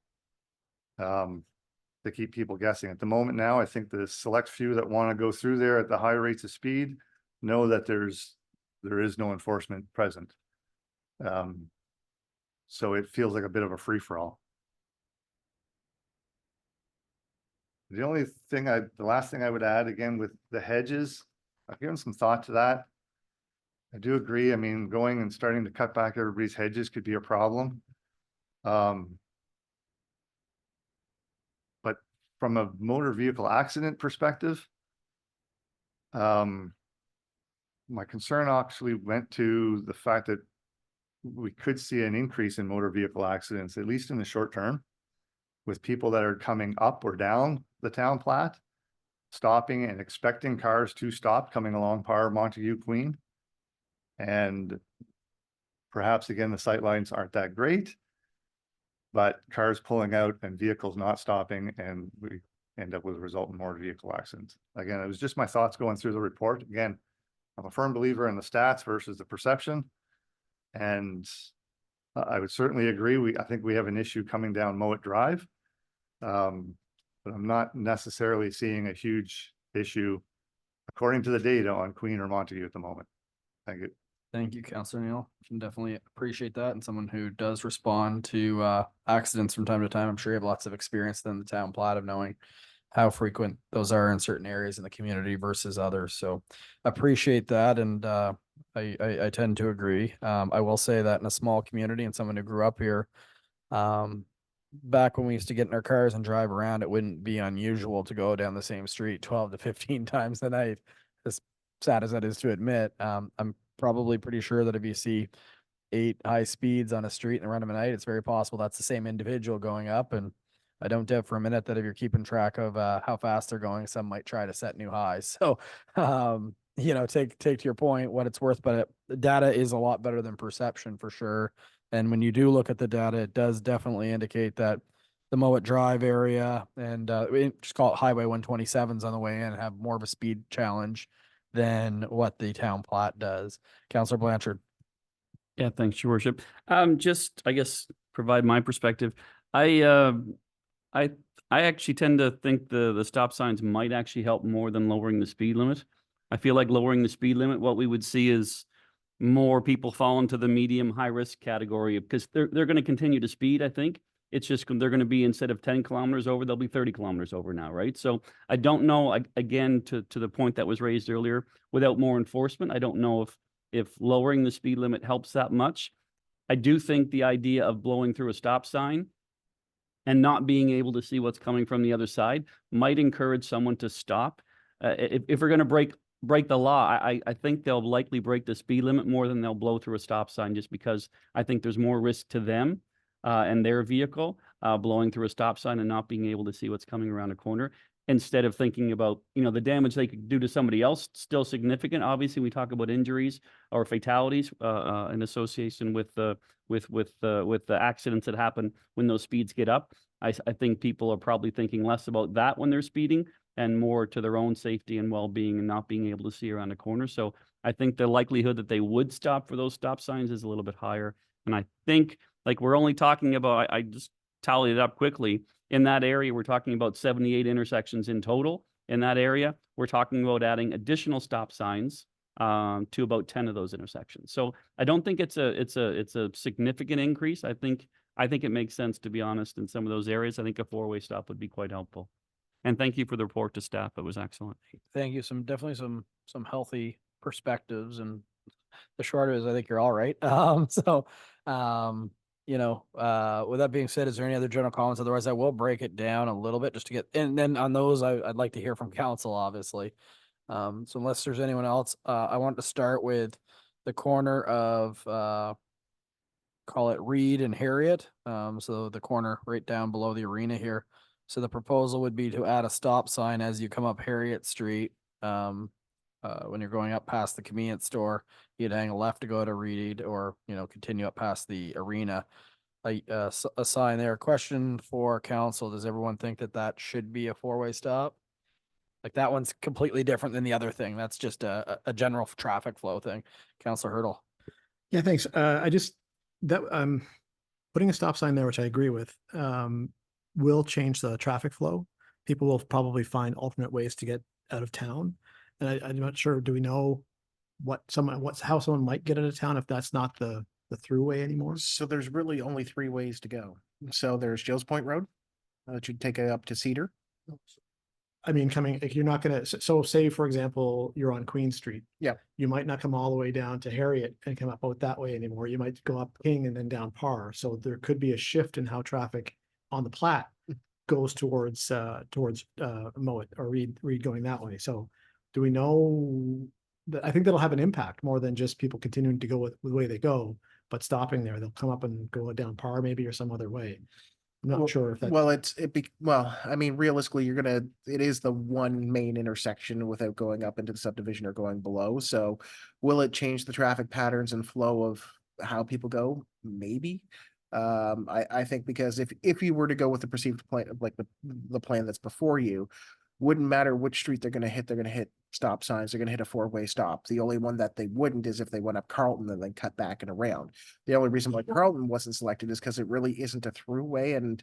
to keep people guessing. At the moment now, I think the select few that want to go through there at the high rates of speed know that there is no enforcement present. So it feels like a bit of a free-for-all. The last thing I would add, again, with the hedges, I've given some thought to that. I do agree. I mean, going and starting to cut back everybody's hedges could be a problem. But from a motor vehicle accident perspective, my concern actually went to the fact that we could see an increase in motor vehicle accidents, at least in the short term, with people that are coming up or down the town plat, stopping and expecting cars to stop coming along Parr, Montague, Queen. And perhaps, again, the sight lines aren't that great, but cars pulling out and vehicles not stopping, and we end up with a result in motor vehicle accidents. Again, it was just my thoughts going through the report. Again, I'm a firm believer in the stats versus the perception. And I would certainly agree. I think we have an issue coming down Mowat Drive. But I'm not necessarily seeing a huge issue, according to the data, on Queen or Montague at the moment. Thank you. Thank you, Councillor Neal. Can definitely appreciate that. And someone who does respond to accidents from time to time. I'm sure you have lots of experience in the town plat of knowing how frequent those are in certain areas in the community versus others. So appreciate that. And I tend to agree. I will say that in a small community and someone who grew up here, back when we used to get in our cars and drive around, it wouldn't be unusual to go down the same street 12 to 15 times a night. As sad as that is to admit, I'm probably pretty sure that if you see 8 high speeds on a street in the run of a night, it's very possible that's the same individual going up. And I don't doubt for a minute that if you're keeping track of how fast they're going, some might try to set new highs. So, you know, take to your point what it's worth, but the data is a lot better than perception for sure. And when you do look at the data, it does definitely indicate that the Mowat Drive area and we just call it Highway 127s on the way in have more of a speed challenge than what the town plat does. Councillor Blanchard. Yeah, thanks, Your Worship. Just, I guess, provide my perspective. I actually tend to think the stop signs might actually help more than lowering the speed limit. I feel like lowering the speed limit, what we would see is more people fall into the medium high risk category because they're going to continue to speed, I think. It's just, they're going to be, instead of 10 kilometers over, they'll be 30 kilometers over now, right? So I don't know, again, to the point that was raised earlier, without more enforcement, I don't know if lowering the speed limit helps that much. I do think the idea of blowing through a stop sign and not being able to see what's coming from the other side might encourage someone to stop. If we're going to break the law, I think they'll likely break the speed limit more than they'll blow through a stop sign, just because I think there's more risk to them and their vehicle blowing through a stop sign and not being able to see what's coming around a corner, instead of thinking about, the damage they could do to somebody else, still significant. Obviously, we talk about injuries or fatalities in association with the accidents that happen when those speeds get up. I think people are probably thinking less about that when they're speeding and more to their own safety and well-being and not being able to see around a corner. So I think the likelihood that they would stop for those stop signs is a little bit higher. And I think, like, we're only talking about, I just tallied it up quickly, in that area, we're talking about 78 intersections in total. In that area, we're talking about adding additional stop signs to about 10 of those intersections. So I don't think it's a significant increase. I think it makes sense, to be honest, in some of those areas. I think a 4-way stop would be quite helpful. And thank you for the report to staff. It was excellent. Thank you. Definitely some healthy perspectives, and the short of it is I think you're all right. With that being said, is there any other general comments? Otherwise, I will break it down a little bit just to get, and then on those, I'd like to hear from council, obviously. So unless there's anyone else, I want to start with the corner of, call it Reed and Harriet. So the corner right down below the arena here. So the proposal would be to add a stop sign as you come up Harriet Street. When you're going up past the convenience store, you'd hang a left to go to Reed, or, continue up past the arena. A sign there. Question for council. Does everyone think that should be a 4-way stop? Like, that one's completely different than the other thing. That's just a general traffic flow thing. Councillor Hurdle. Yeah, thanks. Putting a stop sign there, which I agree with, will change the traffic flow. People will probably find alternate ways to get out of town. And I'm not sure, do we know how someone might get out of town if that's not the throughway anymore? So there's really only 3 ways to go. So there's Joe's Point Road, that should take it up to Cedar. I mean, if you're not gonna, so say, for example, you're on Queen Street. Yeah. You might not come all the way down to Harriet and come up out that way anymore. You might go up King and then down Parr. So there could be a shift in how traffic on the Platte goes towards Mowat or Reed going that way. So do we know that? I think that'll have an impact more than just people continuing to go with the way they go, but stopping there. They'll come up and go down Parr maybe, or some other way. I'm not sure if that. Well, I mean, realistically, it is the one main intersection without going up into the subdivision or going below. So will it change the traffic patterns and flow of how people go? Maybe. I think, because if you were to go with the perceived plan, like the plan that's before you, wouldn't matter which street they're going to hit stop signs. They're going to hit a 4-way stop. The only one that they wouldn't is if they went up Carlton and then cut back and around. The only reason why Carlton wasn't selected is because it really isn't a throughway. And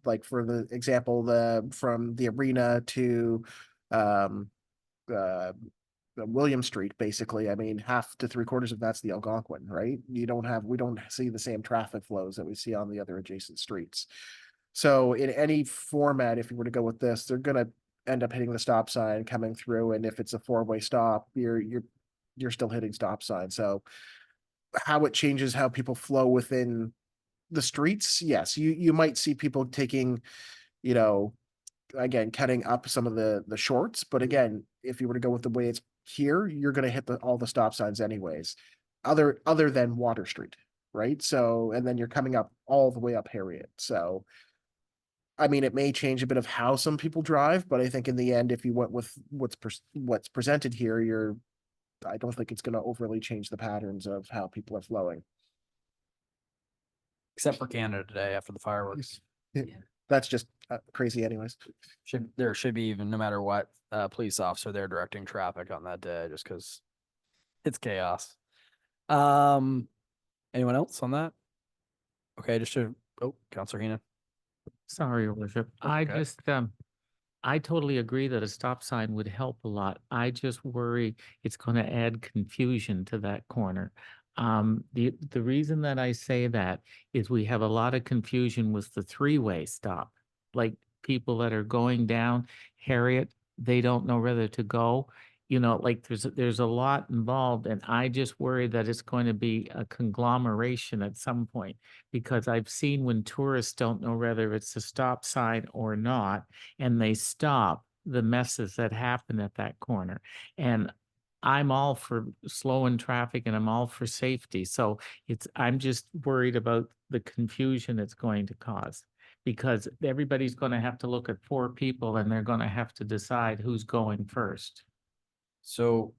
like, for the example, from the arena to William Street, basically, I mean, half to 3/4 of that's the Algonquin, right? We don't see the same traffic flows that we see on the other adjacent streets. So in any format, if you were to go with this, they're going to end up hitting the stop sign coming through. And if it's a 4-way stop, you're still hitting stop sign. So how it changes how people flow within the streets, yes, you might see people taking, again, cutting up some of the shorts. But again, if you were to go with the way it's here, you're going to hit all the stop signs anyways, other than Water Street, right? So, and then you're coming up all the way up Harriet. So, I mean, it may change a bit of how some people drive, but I think in the end, if you went with what's presented here, I don't think it's going to overly change the patterns of how people are flowing. Except for Canada Day after the fireworks. That's just crazy anyways. There should be, even no matter what, police officer there directing traffic on that day, just because it's chaos. Anyone else on that? Okay, Councillor Heenan. Sorry, Your Worship. I Okay. just, I totally agree that a stop sign would help a lot. I just worry it's going to add confusion to that corner. The reason that I say that is we have a lot of confusion with the three-way stop. Like people that are going down Harriet, they don't know whether to go. You know, like there's a lot involved, and I just worry that it's going to be a conglomeration at some point. Because I've seen when tourists don't know whether it's a stop sign or not, and they stop, the messes that happen at that corner. And I'm all for slowing traffic and I'm all for safety. So I'm just worried about the confusion it's going to cause. Because everybody's going to have to look at 4 people and they're going to have to decide who's going first. So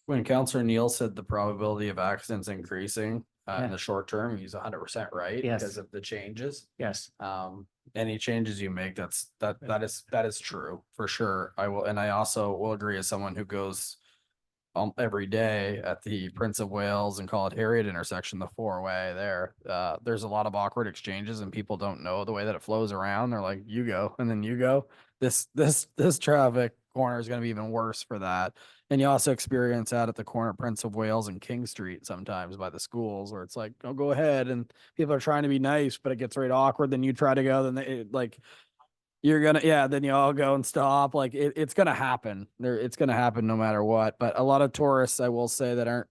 when Councillor Neal said the probability of accidents increasing Yeah. in the short term, he's 100% right Yes. because of the changes. Yes. Any changes you make, that is true for sure. I also will agree as someone who goes every day at the Prince of Wales and call it Harriet intersection, the 4-way there. There's a lot of awkward exchanges and people don't know the way that it flows around. They're like, you go, and then you go. This traffic corner is going to be even worse for that. And you also experience that at the corner of Prince of Wales and King Street sometimes by the schools where it's like, oh, go ahead. And people are trying to be nice, but it gets right awkward. Then you try to go, then you're gonna, then you all go and stop. Like it's gonna happen. It's gonna happen no matter what. But a lot of tourists, I will say, that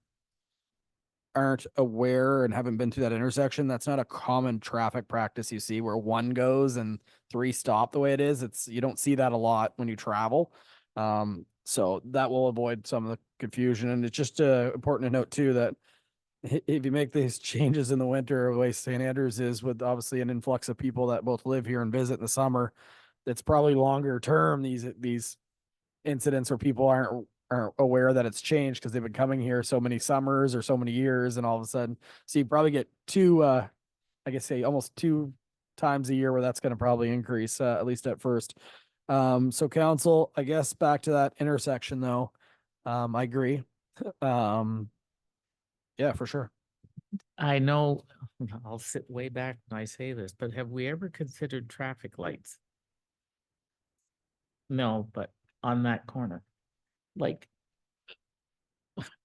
aren't aware and haven't been to that intersection. That's not a common traffic practice you see where 1 goes and 3 stop the way it is. You don't see that a lot when you travel. So that will avoid some of the confusion. And it's just important to note too that if you make these changes in the winter, the way St. Andrews is, with obviously an influx of people that both live here and visit in the summer, it's probably longer term, these incidents where people aren't aware that it's changed because they've been coming here so many summers or so many years, and all of a sudden, so you probably get 2, I guess say almost 2 times a year where that's going to probably increase, at least at first. So council, I guess back to that intersection though, I agree. Yeah, for sure. I know I'll sit way back when I say this, but have we ever considered traffic lights? No, but on that corner, like,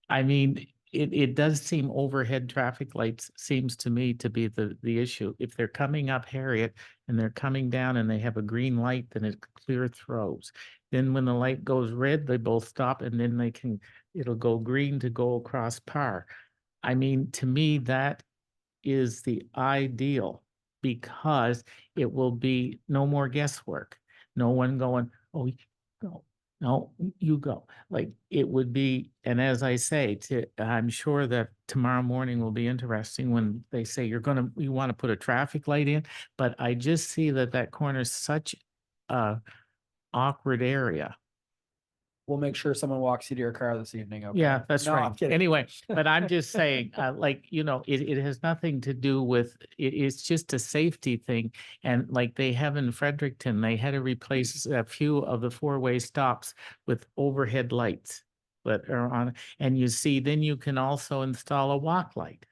I mean, it does seem overhead traffic lights seems to me to be the issue. If they're coming up Harriet and they're coming down and they have a green light, then it clear throws. Then when the light goes red, they both stop and then it'll go green to go across Par. I mean, to me, that is the ideal because it will be no more guesswork. No one going, oh, go. No, you go. Like it would be, and as I say, I'm sure that tomorrow morning will be interesting when they say you want to put a traffic light in, but I just see that corner is such a awkward area. We'll make sure someone walks you to your car this evening. Okay. Yeah, that's No, I'm right. kidding. Anyway, but I'm just saying, it has nothing to do with, it's just a safety thing. And like they have in Fredericton, they had to replace a few of the 4-way stops with overhead lights that are on, and then you can also install a walk light.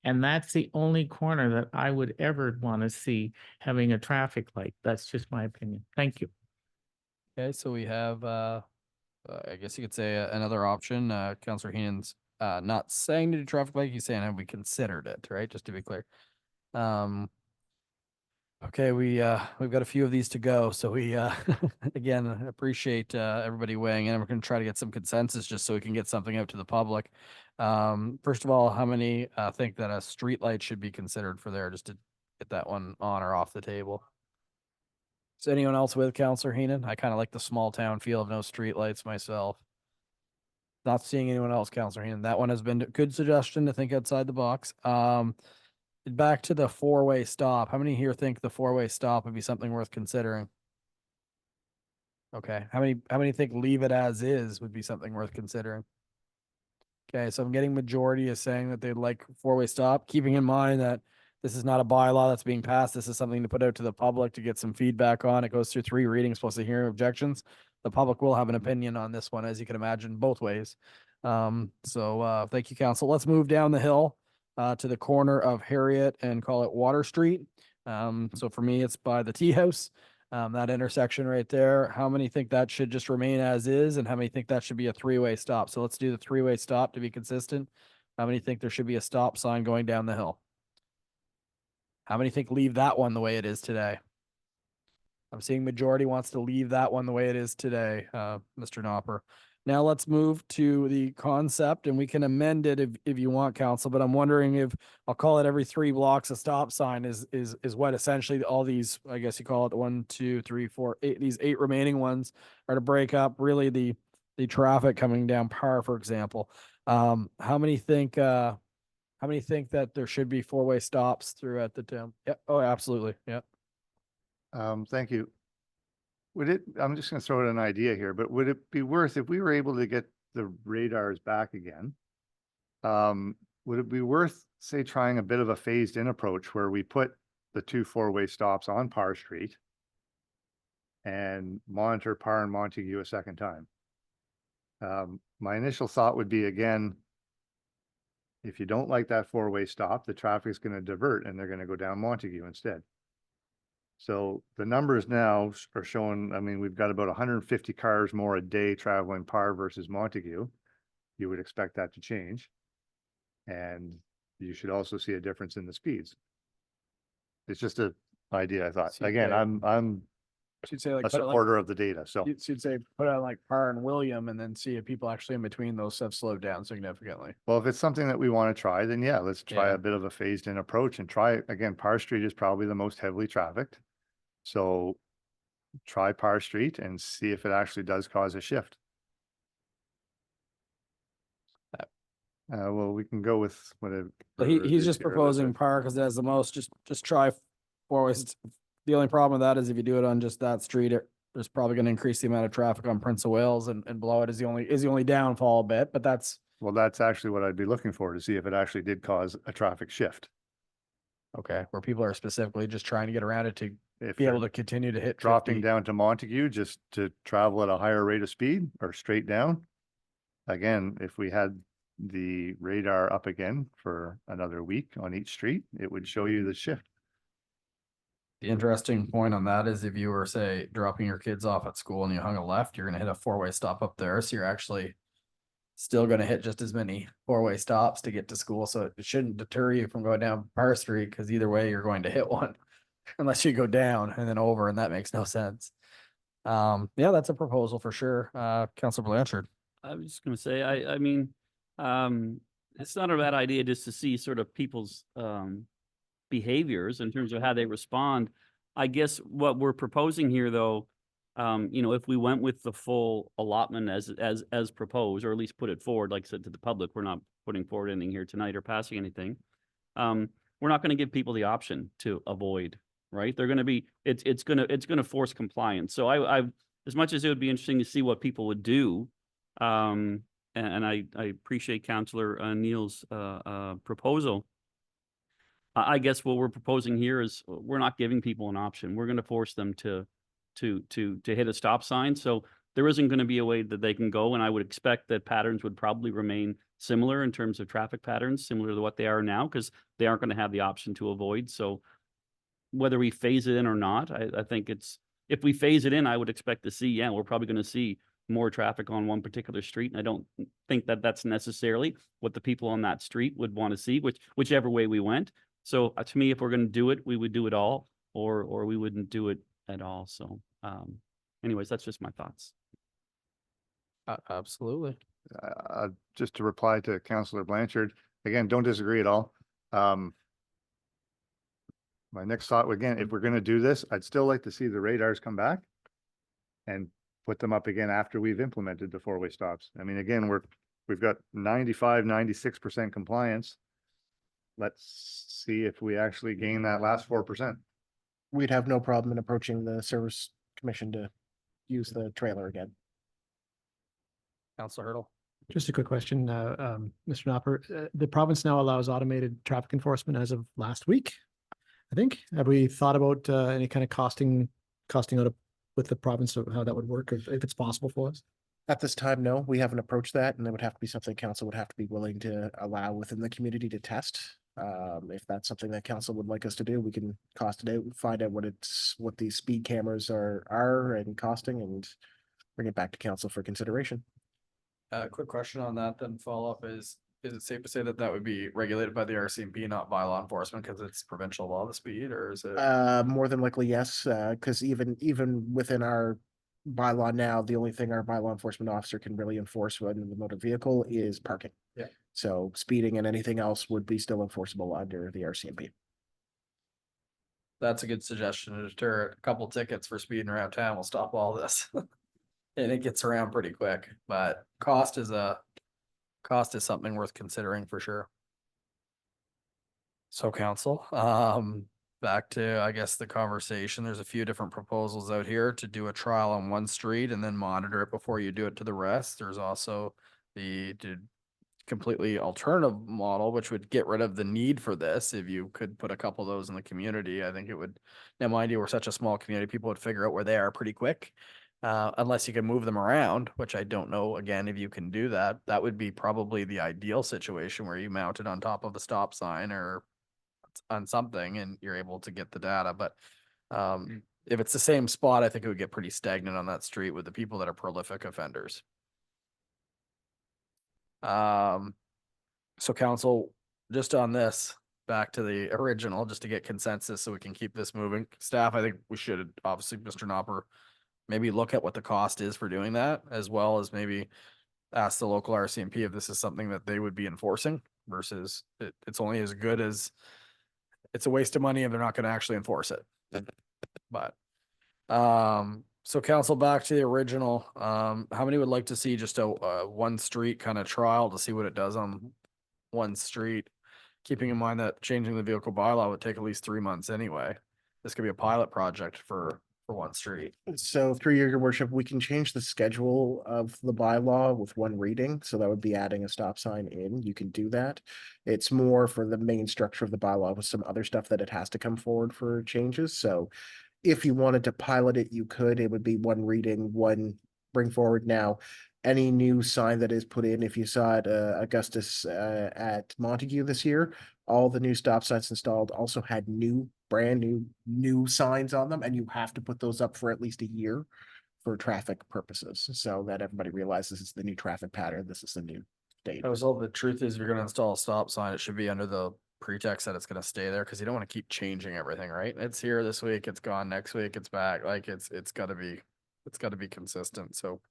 And that's the only corner that I would ever want to see having a traffic light. That's just my opinion. Thank you. Okay, so we have, I guess you could say another option. Councillor Heenan's not saying to do traffic light. He's saying have we considered it, right? Just to be clear. Okay, we've got a few of these to go. So we again appreciate everybody weighing in. We're going to try to get some consensus just so we can get something out to the public. First of all, how many think that a street light should be considered for there, just to get that one on or off the table? Is anyone else with Councillor Heenan? I kind of like the small town feel of no street lights myself. Not seeing anyone else, Councillor Heenan. That one has been a good suggestion to think outside the box. Back to the 4-way stop. How many here think the 4-way stop would be something worth considering? Okay. How many think leave it as is would be something worth considering? Okay, so I'm getting majority is saying that they'd like 4-way stop, keeping in mind that this is not a bylaw that's being passed. This is something to put out to the public to get some feedback on. It goes through 3 readings plus a hearing of objections. The public will have an opinion on this one, as you can imagine, both ways. So thank you, council. Let's move down the hill to the corner of Harriet and call it Water Street. So for me, it's by the tea house, that intersection right there. How many think that should just remain as is? And how many think that should be a 3-way stop? So let's do the 3-way stop to be consistent. How many think there should be a stop sign going down the hill? How many think leave that one the way it is today? I'm seeing majority wants to leave that one the way it is today, Mr. Nopper. Now let's move to the concept, and we can amend it if you want, council, but I'm wondering if, I'll call it every 3 blocks a stop sign is what essentially all these, I guess you call it 1, 2, 3, 4, 8, these 8 remaining ones are to break up really the traffic coming down Par, for example. How many think that there should be 4-way stops throughout the town? Yeah. Oh, absolutely. Yeah. Thank you. I'm just gonna throw out an idea here, but would it be worth, if we were able to get the radars back again? Would it be worth, say, trying a bit of a phased in approach where we put the 2 4-way stops on Par Street and monitor Par and Montague a second time? My initial thought would be, again, if you don't like that 4-way stop, the traffic is going to divert and they're going to go down Montague instead. So the numbers now are showing, I mean, we've got about 150 cars more a day traveling Par versus Montague. You would expect that to change. And you should also see a difference in the speeds. It's just an idea, I thought. See, Again, okay. I'm She'd say like a put it like, supporter of the data, so. she'd say put on like Par and William, and then see if people actually in between those have slowed down significantly. Well, if it's something that we want to try, then yeah, let's try Yeah. a bit of a phased in approach and try, again, Par Street is probably the most heavily trafficked. So try Par Street and see if it actually does cause a shift. Well, we can go with whatever. But he's just proposing Par because it has the most, just try 4-ways. The only problem with that is if you do it on just that street, there's probably going to increase the amount of traffic on Prince of Wales, and below it is the only downfall a bit, but that's. Well, that's actually what I'd be looking for, to see if it actually did cause a traffic shift. Okay, where people are specifically just trying to get around it to If be able they're to continue to hit dropping 50. down to Montague just to travel at a higher rate of speed or straight down. Again, if we had the radar up again for another week on each street, it would show you the shift. The interesting point on that is if you were, say, dropping your kids off at school and you hung a left, you're going to hit a 4-way stop up there. So you're actually still going to hit just as many 4-way stops to get to school. So it shouldn't deter you from going down Par Street, because either way you're going to hit one unless you go down and then over, and that makes no sense. Yeah, that's a proposal for sure. Councilor Blanchard. I was just gonna say, I mean, it's not a bad idea just to see sort of people's behaviors in terms of how they respond. I guess what we're proposing here, though, if we went with the full allotment as proposed, or at least put it forward, like I said, to the public, we're not putting forward anything here tonight or passing anything. We're not going to give people the option to avoid, right? They're going to be, it's going to force compliance. So I as much as it would be interesting to see what people would do, and I appreciate Councillor Neal's proposal. I guess what we're proposing here is we're not giving people an option. We're going to force them to hit a stop sign. So there isn't going to be a way that they can go. And I would expect that patterns would probably remain similar in terms of traffic patterns, similar to what they are now, because they aren't going to have the option to avoid. So whether we phase it in or not, I think if we phase it in, I would expect to see, we're probably going to see more traffic on one particular street. And I don't think that that's necessarily what the people on that street would want to see, whichever way we went. So to me, if we're going to do it, we would do it all, or we wouldn't do it at all. So anyways, that's just my thoughts. Absolutely. Just to reply to Councillor Blanchard, again, don't disagree at all. My next thought, again, if we're going to do this, I'd still like to see the radars come back and put them up again after we've implemented the 4-way stops. I mean, again, we've got 96% compliance. Let's see if we actually gain that last 4%. We'd have no problem in approaching the Service Commission to use the trailer again. Councilor Hurdle. Just a quick question, Mr. Nopper. The province now allows automated traffic enforcement as of last week, I think. Have we thought about any kind of costing out with the province of how that would work, if it's possible for us? At this time, no, we haven't approached that, and it would have to be something council would have to be willing to allow within the community to test. If that's something that council would like us to do, we can cost it out, find out what these speed cameras are and costing, and bring it back to council for consideration. Quick question on that then follow up is is it safe to say that that would be regulated by the RCMP, not by law enforcement, because it's provincial law, the speed, or is it? More than likely, yes, because even within our bylaw now, the only thing our bylaw enforcement officer can really enforce when the motor vehicle is parking. Yeah. So speeding and anything else would be still enforceable under the RCMP. That's a good suggestion to deter it. A couple tickets for speeding around town will stop all this. And it gets around pretty quick, but cost is something worth considering for sure. So council, back to, I guess, the conversation. There's a few different proposals out here to do a trial on one street and then monitor it before you do it to the rest. There's also the completely alternative model, which would get rid of the need for this. If you could put a couple of those in the community, I think it would. Now, mind you, we're such a small community, people would figure out where they are pretty quick. Unless you can move them around, which I don't know, again, if you can do that, that would be probably the ideal situation where you mount it on top of a stop sign or on something and you're able to get the data. But if it's the same spot, I think it would get pretty stagnant on that street with the people that are prolific offenders. So council, just on this, back to the original, just to get consensus so we can keep this moving. Staff, I think we should, obviously, Mr. Nopper, maybe look at what the cost is for doing that, as well as maybe ask the local RCMP if this is something that they would be enforcing versus it's only as good as, it's a waste of money if they're not gonna actually enforce it. But, so council, back to the original, how many would like to see just a one street kind of trial to see what it does on one street? Keeping in mind that changing the vehicle bylaw would take at least 3 months anyway. This could be a pilot project for one street. So through your worship, we can change the schedule of the bylaw with one reading. So that would be adding a stop sign in. You can do that. It's more for the main structure of the bylaw with some other stuff that it has to come forward for changes. So if you wanted to pilot it, you could. It would be one reading, one bring forward. Now, any new sign that is put in, if you saw it, Augustus at Montague this year, all the new stop signs installed also had brand new signs on them, and you have to put those up for at least a year for traffic purposes, so that everybody realizes it's the new traffic pattern. This is the new date. So the truth is, if you're gonna install a stop sign, it should be under the pretext that it's gonna stay there, because you don't want to keep changing everything, right? It's here this week, it's gone next week, it's back. Like it's gotta be consistent. So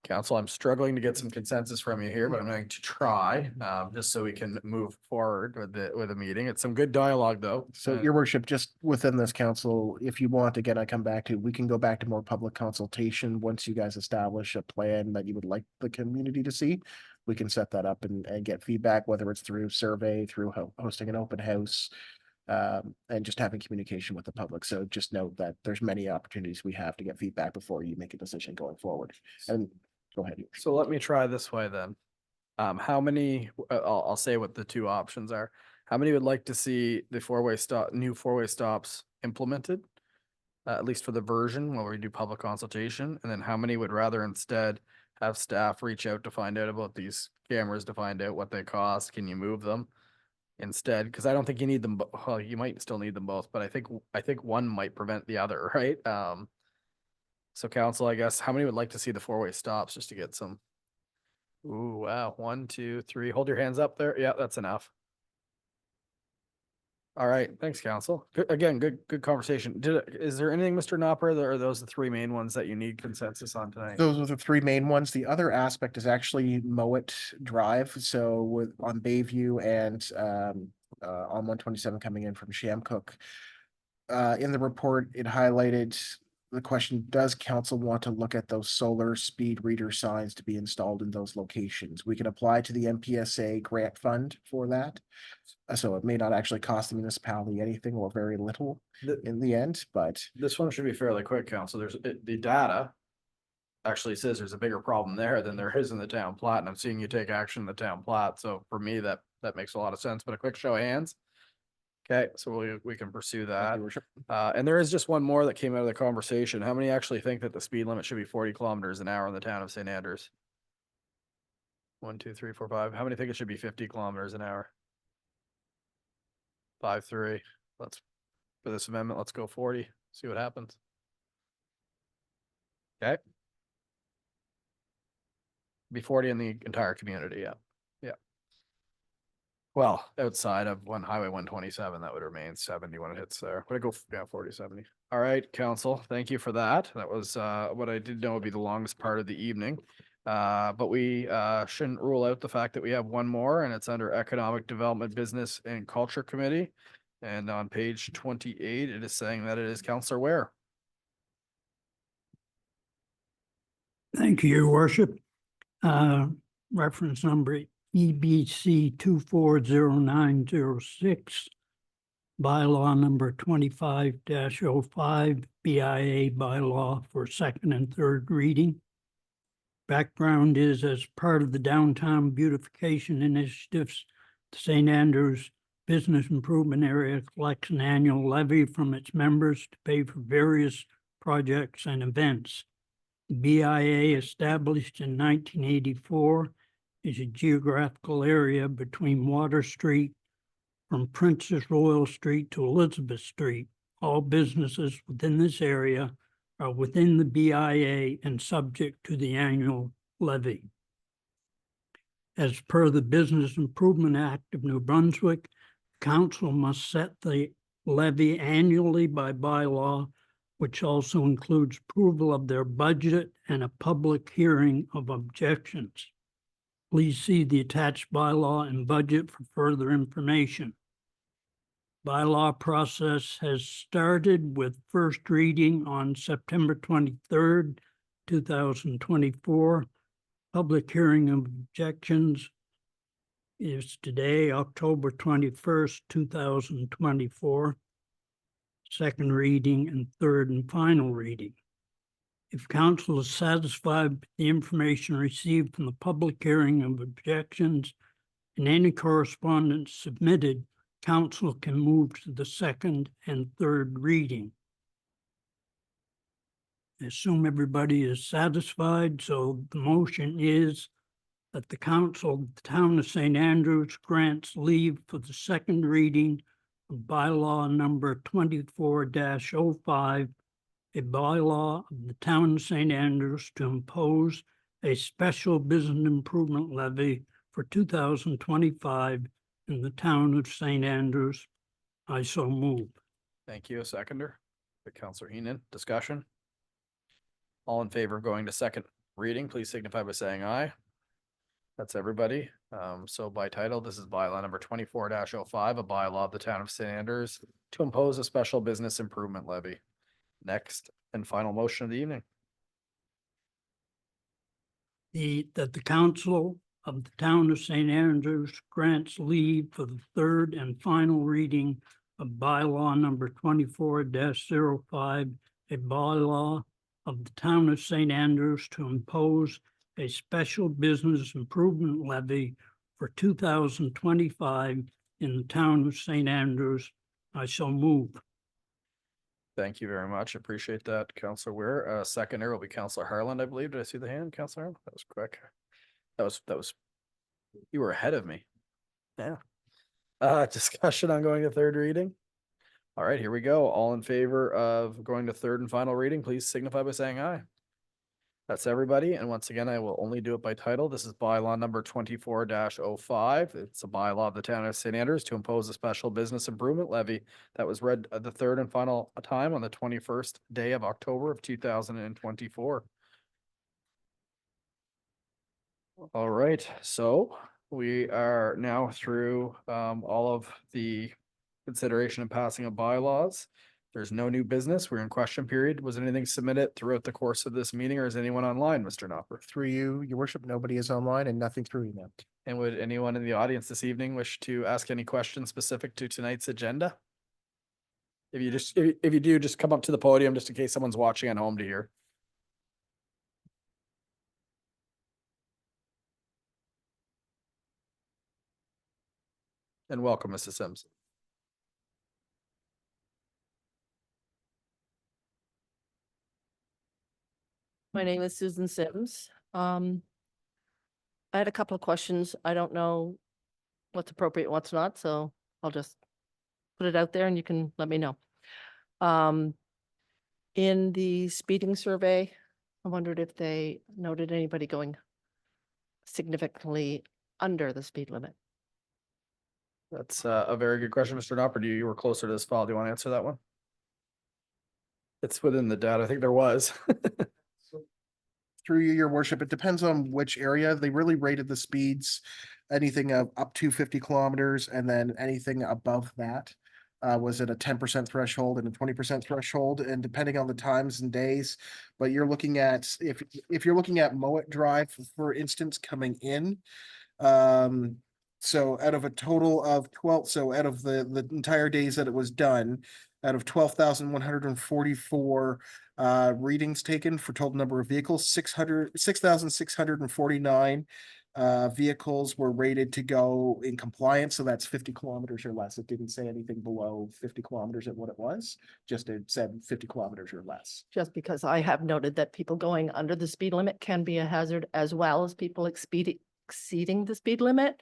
council, I'm struggling to get some consensus from you here, but I'm going to try, just so we can move forward with the meeting. It's some good dialogue, though. So your worship, just within this council, if you want, again, I come back to, we can go back to more public consultation once you guys establish a plan that you would like the community to see. We can set that up and get feedback, whether it's through survey, through hosting an open house, and just having communication with the public. So just note that there's many opportunities we have to get feedback before you make a decision going forward. And go ahead. So let me try this way then. How many, I'll say what the two options are. How many would like to see the new four-way stops implemented? At least for the version where we do public consultation, and then how many would rather instead have staff reach out to find out about these cameras, to find out what they cost, can you move them instead? Because I don't think you need them, well, you might still need them both, but I think one might prevent the other, right? So council, I guess, how many would like to see the four-way stops just to get some? Ooh, wow, 1, 2, 3, hold your hands up there, yeah, that's enough. All right, thanks, council. Again, good conversation. Is there anything, Mr. Nopper, or are those the three main ones that you need consensus on tonight? Those are the three main ones. The other aspect is actually Mowat Drive. So on Bayview and on 127 coming in from Shamcook. In the report, it highlighted the question, does council want to look at those solar speed reader signs to be installed in those locations? We can apply to the MPSA grant fund for that. So it may not actually cost the municipality anything or very little in the end, but. This one should be fairly quick, council. The data actually says there's a bigger problem there than there is in the town plat, and I'm seeing you take action in the town plat. So for me, that makes a lot of sense, but a quick show of hands. Okay, so we can pursue that. And there is just one more that came out of the conversation. How many actually think that the speed limit should be 40 kilometers an hour in the town of St. Andrews? 1, 2, 3, 4, 5. How many think it should be 50 kilometers an hour? 5, 3. Let's, for this amendment, let's go 40. See what happens. Okay. Be 40 in the entire community, yeah. Yeah. Well, outside of Highway 127, that would remain 70 when it hits there. Would it go, yeah, 40, 70. All right, council, thank you for that. That was what I did know would be the longest part of the evening. But we shouldn't rule out the fact that we have one more, and it's under Economic Development, Business and Culture Committee. And on page 28, it is saying that it is Councillor Ware. Thank you, your worship. Reference number EBC 240906. Bylaw number 25-05, BIA bylaw for second and third reading. Background is, as part of the downtown beautification initiatives, the St. Andrews Business Improvement Area collects an annual levy from its members to pay for various projects and events. The BIA, established in 1984, is a geographical area between Water Street from Princess Royal Street to Elizabeth Street. All businesses within this area are within the BIA and subject to the annual levy. As per the Business Improvement Act of New Brunswick, council must set the levy annually by bylaw, which also includes approval of their budget and a public hearing of objections. Please see the attached bylaw and budget for further information. Bylaw process has started with first reading on September 23rd, 2024. Public hearing of objections is today, October 21st, 2024. Second reading and third and final reading. If council is satisfied with the information received from the public hearing of objections and any correspondence submitted, council can move to the second and third reading. I assume everybody is satisfied, so the motion is that the council of the town of St. Andrews grants leave for the second reading of bylaw number 24-05, a bylaw of the town of St. Andrews to impose a special business improvement levy for 2025 in the town of St. Andrews. I so move. Thank you. A seconder. Councillor Heenan, discussion. All in favor of going to second reading, please signify by saying aye. That's everybody. So by title, this is bylaw number 24-05, a bylaw of the town of St. Andrews to impose a special business improvement levy. Next and final motion of the evening. That the council of the town of St. Andrews grants leave for the third and final reading of bylaw number 24-05, a bylaw of the town of St. Andrews to impose a special business improvement levy for 2025 in the town of St. Andrews. I shall move. Thank you very much. Appreciate that, Councillor Weir. Seconder will be Councillor Harland, I believe. Did I see the hand, Councillor Harland? That was quick. That was, you were ahead of me. Yeah. Discussion on going to third reading. All right, here we go. All in favor of going to third and final reading, please signify by saying aye. That's everybody. And once again, I will only do it by title. This is bylaw number 24-05. It's a bylaw of the town of St. Andrews to impose a special business improvement levy that was read the third and final time on the 21st day of October of 2024. All right, so we are now through all of the consideration and passing of bylaws. There's no new business. We're in question period. Was anything submitted throughout the course of this meeting, or is anyone online, Mr. Knopper? Through you, your worship, nobody is online and nothing through email. And would anyone in the audience this evening wish to ask any questions specific to tonight's agenda? If you do, just come up to the podium just in case someone's watching at home to hear. And welcome, Mrs. Sims. My name is Susan Sims. I had a couple of questions. I don't know what's appropriate, what's not, so I'll just put it out there and you can let me know. In the speeding survey, I wondered if they noted anybody going significantly under the speed limit. That's a very good question, Mr. Knopper. You were closer to this file. Do you want to answer that one? It's within the data. I think there was. Through you, your worship, it depends on which area. They really rated the speeds, anything up to 50 kilometers, and then anything above that was at a 10% threshold and a 20% threshold, and depending on the times and days. But you're looking at, if you're looking at Mowat Drive, for instance, coming in, so out of a total of 12, so out of the entire days that it was done, out of 12,144 readings taken for total number of vehicles, 6,649 vehicles were rated to go in compliance. So that's 50 kilometers or less. It didn't say anything below 50 kilometers at what it was, just it said 50 kilometers or less. Just because I have noted that people going under the speed limit can be a hazard, as well as people exceeding the speed limit.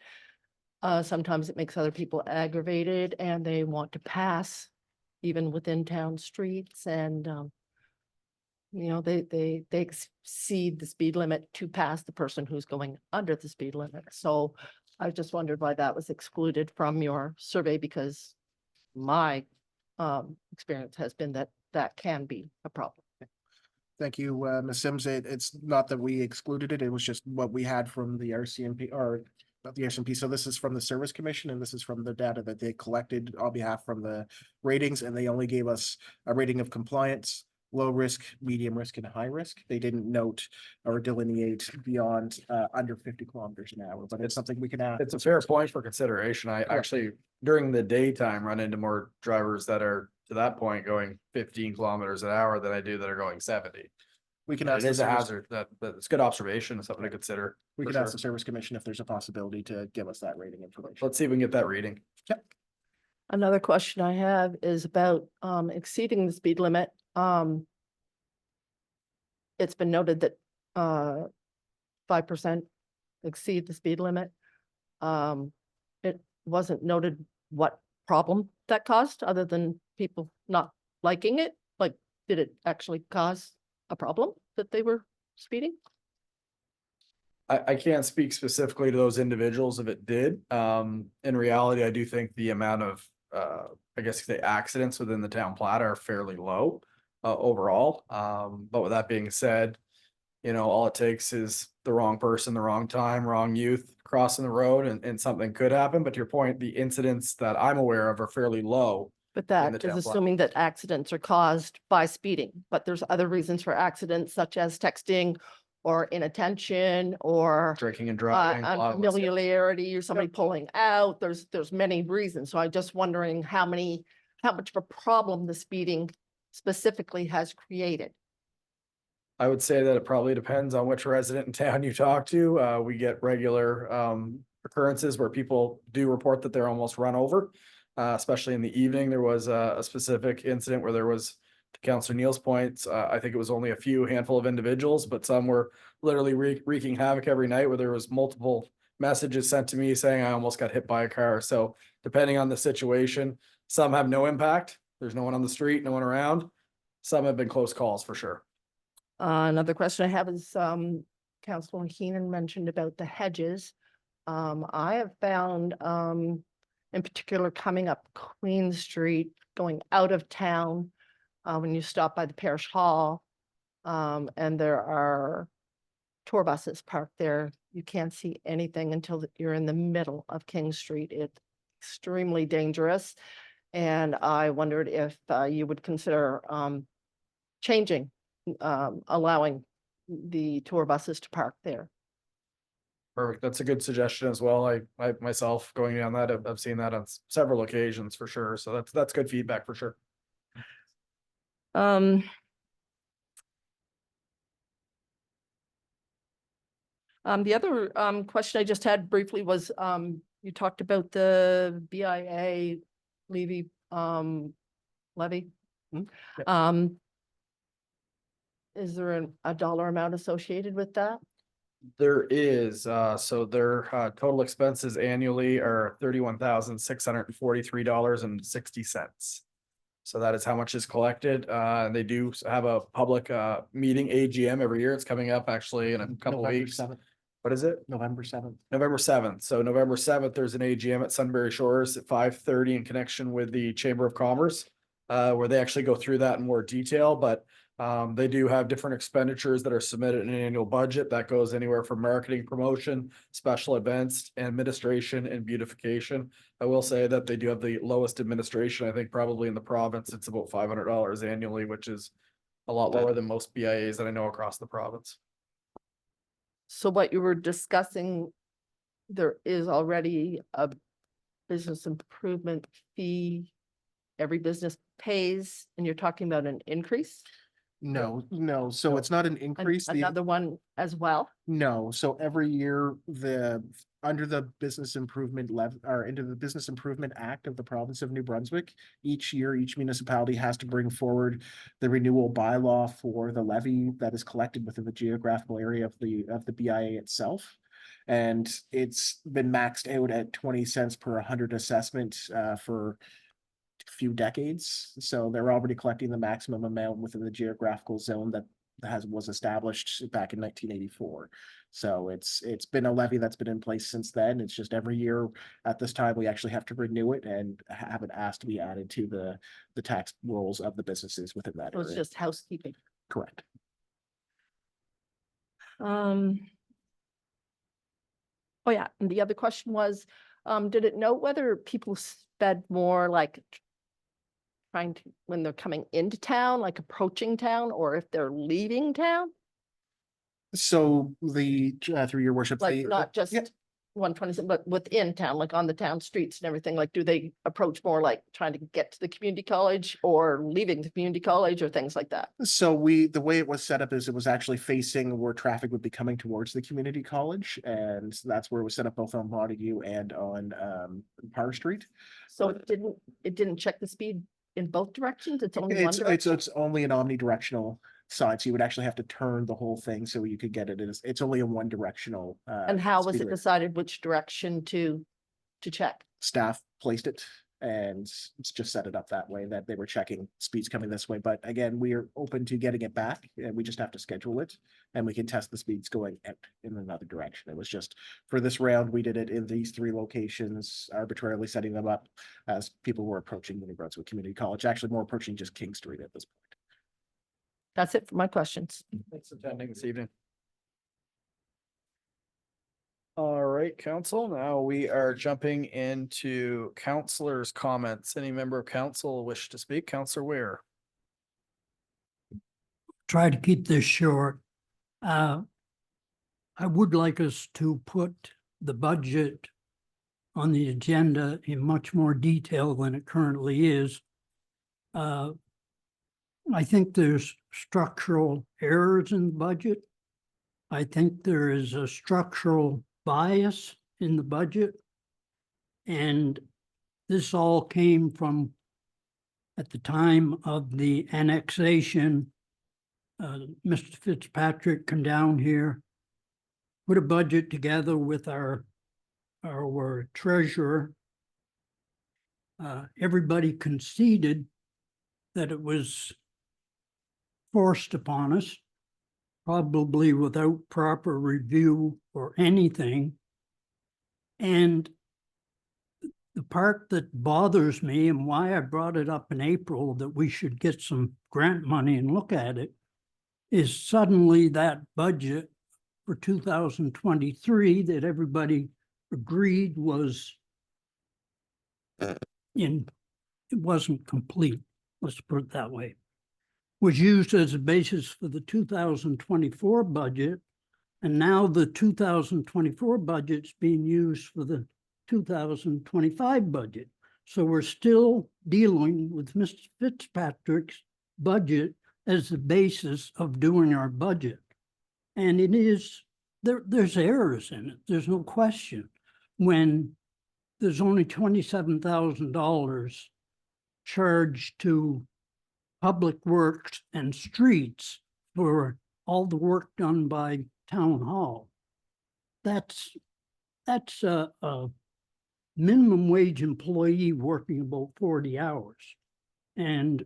Sometimes it makes other people aggravated and they want to pass even within town streets, and they exceed the speed limit to pass the person who's going under the speed limit. So I just wondered why that was excluded from your survey, because my experience has been that that can be a problem. Thank you, Ms. Sims. It's not that we excluded it. It was just what we had from the RCMP, or not the RCMP. So this is from the Service Commission, and this is from the data that they collected on behalf from the ratings, and they only gave us a rating of compliance, low risk, medium risk, and high risk. They didn't note or delineate beyond under 50 kilometers an hour, but it's something we can add. It's a fair point for consideration. I actually, during the daytime, run into more drivers that are to that point going 15 kilometers an hour than I do that are going 70. We can And ask it the is a service, hazard. That's good observation, something to consider. we for can ask sure. the Service Commission if there's a possibility to give us that rating information. Let's see if we can get that reading. Yep. Another question I have is about exceeding the speed limit. It's been noted that 5% exceed the speed limit. It wasn't noted what problem that caused, other than people not liking it. Like, did it actually cause a problem that they were speeding? I can't speak specifically to those individuals if it did. In reality, I do think the amount of, I guess the accidents within the town plat are fairly low overall. But with that being said, all it takes is the wrong person, the wrong time, wrong youth crossing the road, and something could happen. But to your point, the incidents that I'm aware of are fairly low. But in the that is town plat. assuming that accidents are caused by speeding, but there's other reasons for accidents, such as texting or inattention or Drinking and driving. a lot of us, yeah. unfamiliarity or somebody pulling out. There's many reasons. So I'm just wondering how much of a problem the speeding specifically has created. I would say that it probably depends on which resident in town you talk to. We get regular occurrences where people do report that they're almost run over. Especially in the evening. There was a specific incident where there was, to Councillor Neal's points, I think it was only a handful of individuals, but some were literally wreaking havoc every night, where there was multiple messages sent to me saying I almost got hit by a car. So depending on the situation, some have no impact. There's no one on the street, no one around. Some have been close calls for sure. Another question I have is, Councillor Keenan mentioned about the hedges. I have found, in particular, coming up Queen Street, going out of town, when you stop by the parish hall, and there are tour buses parked there, you can't see anything until you're in the middle of King Street. It's extremely dangerous. And I wondered if you would consider changing, allowing the tour buses to park there. Perfect. That's a good suggestion as well. I myself going down that, I've seen that on several occasions for sure. So that's good feedback for sure. The other question I just had briefly was, you talked about the BIA levy. Yep. Is there a dollar amount associated with that? There is, so their total expenses annually are $31,643.60. So that is how much is collected. They do have a public meeting, AGM, every year. It's coming up actually in a couple of November weeks. 7th. what is it? November 7th. November 7th. So November 7th, there's an AGM at Sunbury Shores at 5:30 in connection with the Chamber of Commerce, where they actually go through that in more detail, but they do have different expenditures that are submitted in an annual budget that goes anywhere from marketing, promotion, special events, administration, and beautification. I will say that they do have the lowest administration, I think probably in the province. It's about $500 annually, which is a lot lower than most BIAs that I know across the province. So what you were discussing, there is already a business improvement fee every business pays, and you're talking about an increase? No, so No. it's not an increase. the- Another one as well? No, so every year, under the business improvement or into the Business Improvement Act of the province of New Brunswick, each year, each municipality has to bring forward the renewal bylaw for the levy that is collected within the geographical area of the BIA itself. And it's been maxed out at 20 cents per 100 assessment for few decades, so they're already collecting the maximum amount within the geographical zone that was established back in 1984. So it's been a levy that's been in place since then. It's just every year at this time we actually have to renew it and have it asked to be added to the tax rolls of the businesses within that It was area. just housekeeping. Correct. Oh yeah, and the other question was, did it note whether people spend more like trying to, when they're coming into town, like approaching town, or if they're leaving town? So through your worship, Like not just yeah. 127, but within town, like on the town streets and everything, like do they approach more like trying to get to the community college or leaving the community college or things like that? So the way it was set up is it was actually facing where traffic would be coming towards the community college, and that's where it was set up both on Montague and on Parr Street. So it didn't check the speed in both directions? It's only one direction? It's only an omnidirectional sign, so you would actually have to turn the whole thing so you could get it. It's only a one directional. And how was speed it limit. decided which direction to check? Staff placed it and it's just set it up that way that they were checking speeds coming this way. But again, we are open to getting it back and we just have to schedule it and we can test the speeds going out in another direction. It was just for this round, we did it in these three locations, arbitrarily setting them up as people were approaching New Brunswick Community College, actually more approaching just King Street at this point. That's it for my questions. Thanks for attending this evening. All right, council, now we are jumping into councillors' comments. Any member of council wish to speak? Councillor Ware. Try to keep this short. I would like us to put the budget on the agenda in much more detail than it currently is. I think there's structural errors in the budget. I think there is a structural bias in the budget. And this all came from at the time of the annexation. Mr. Fitzpatrick come down here, put a budget together with our treasurer. Everybody conceded that it was forced upon us, probably without proper review or anything. And the part that bothers me and why I brought it up in April that we should get some grant money and look at it is suddenly that budget for 2023 that everybody agreed was it wasn't complete, let's put it that way, was used as a basis for the 2024 budget. And now the 2024 budget's being used for the 2025 budget. So we're still dealing with Mr. Fitzpatrick's budget as the basis of doing our budget. And it is, there's errors in it. There's no question. When there's only $27,000 charged to public works and streets for all the work done by town hall. That's a minimum wage employee working about 40 hours. And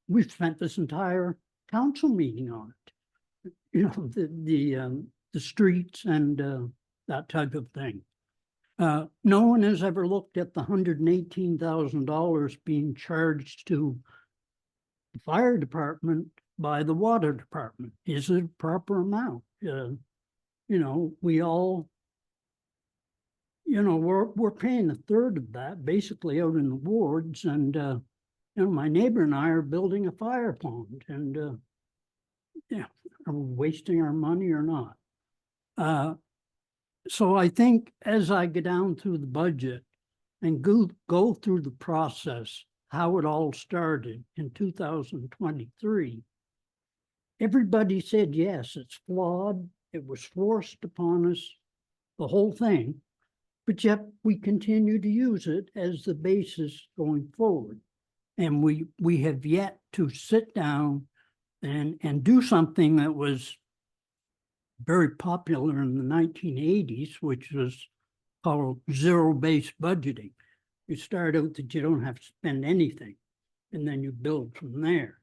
we've spent this entire council meeting on it. You know, the streets and, that type of thing. No one has ever looked at the $118,000 being charged to the fire department by the water department. Is it a proper amount? You know, we all, you know, we're paying a third of that basically out in the wards, and you know, my neighbor and I are building a fire pond, and yeah, are we wasting our money or not? So I think as I get down through the budget and go through the process, how it all started in 2023, everybody said, yes, it's flawed. It was forced upon us, the whole thing, but yet we continue to use it as the basis going forward. And we have yet to sit down and do something that was very popular in the 1980s, which was called zero-based budgeting. You start out that you don't have to spend anything, and then you build from there.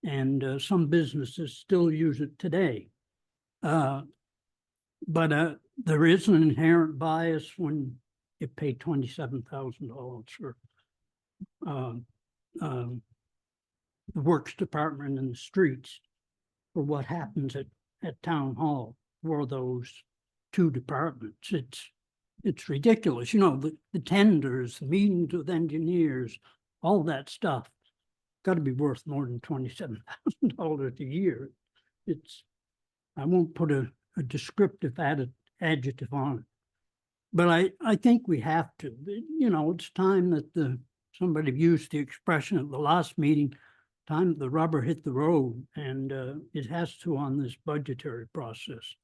And some businesses still use it today. But there is an inherent bias when you pay $27,000 for the works department and the streets for what happens at town hall for those two departments. It's ridiculous. You know, the tenders, the meetings with engineers, all that stuff got to be worth more than $27,000 a year. I won't put a descriptive adjective on it, but I think we have to. You know, it's time that somebody used the expression at the last meeting, time the rubber hit the road, and it has to on this budgetary process.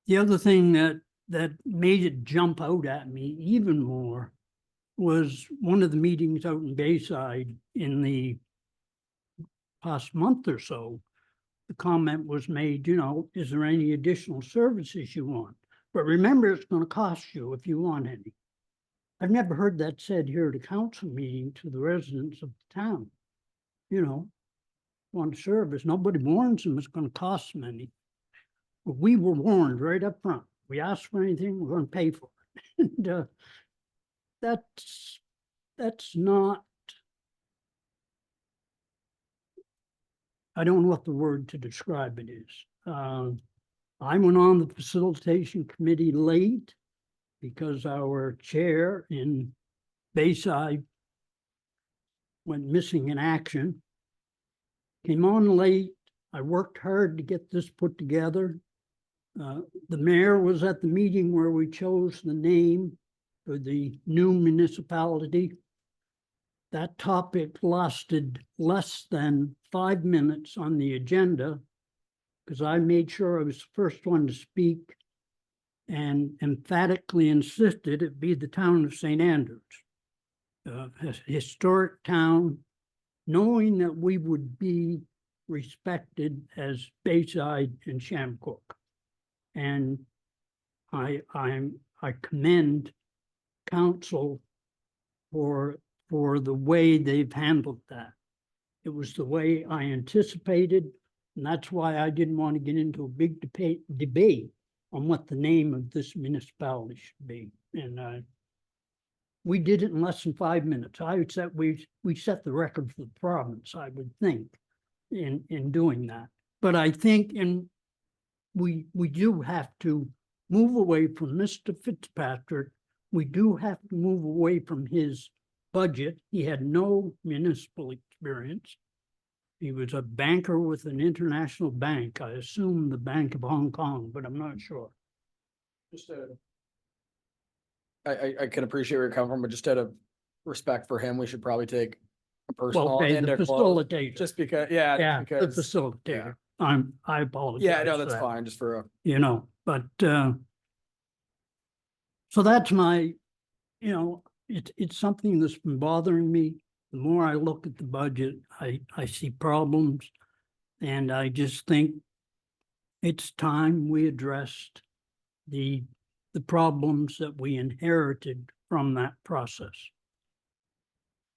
The other thing that made it jump out at me even more was one of the meetings out in Bayside in the past month or so. The comment was made, you know, is there any additional services you want? But remember, it's going to cost you if you want any. I've never heard that said here at a council meeting to the residents of the town. You know, want service, nobody warns them it's going to cost them any. But we were warned right up front. We asked for anything, we're going to pay for it. And that's not, I don't know what the word to describe it is. I went on the facilitation committee late because our chair in Bayside went missing in action. Came on late. I worked hard to get this put together. The mayor was at the meeting where we chose the name for the new municipality. That topic lasted less than 5 minutes on the agenda because I made sure I was the first one to speak and emphatically insisted it be the town of St. Andrews, a historic town, knowing that we would be respected as Bayside and Shamcook. And I commend council for the way they've handled that. It was the way I anticipated, and that's why I didn't want to get into a big debate on what the name of this municipality should be. And we did it in less than 5 minutes. I would say we set the record for the province, I would think, in doing that. But I think we do have to move away from Mr. Fitzpatrick. We do have to move away from his budget. He had no municipal experience. He was a banker with an international bank. I assume the Bank of Hong Kong, but I'm not sure. Just I can appreciate where you're coming from, but just out of respect for him, we should probably take a personal Okay, the into close, facilitator. just because, yeah, Yeah, because the facilitator. I apologize. yeah, no, for that's that. fine. Just for a You know, but so that's my, you know, it's something that's been bothering me. The more I look at the budget, I see problems, and I just think it's time we addressed the problems that we inherited from that process.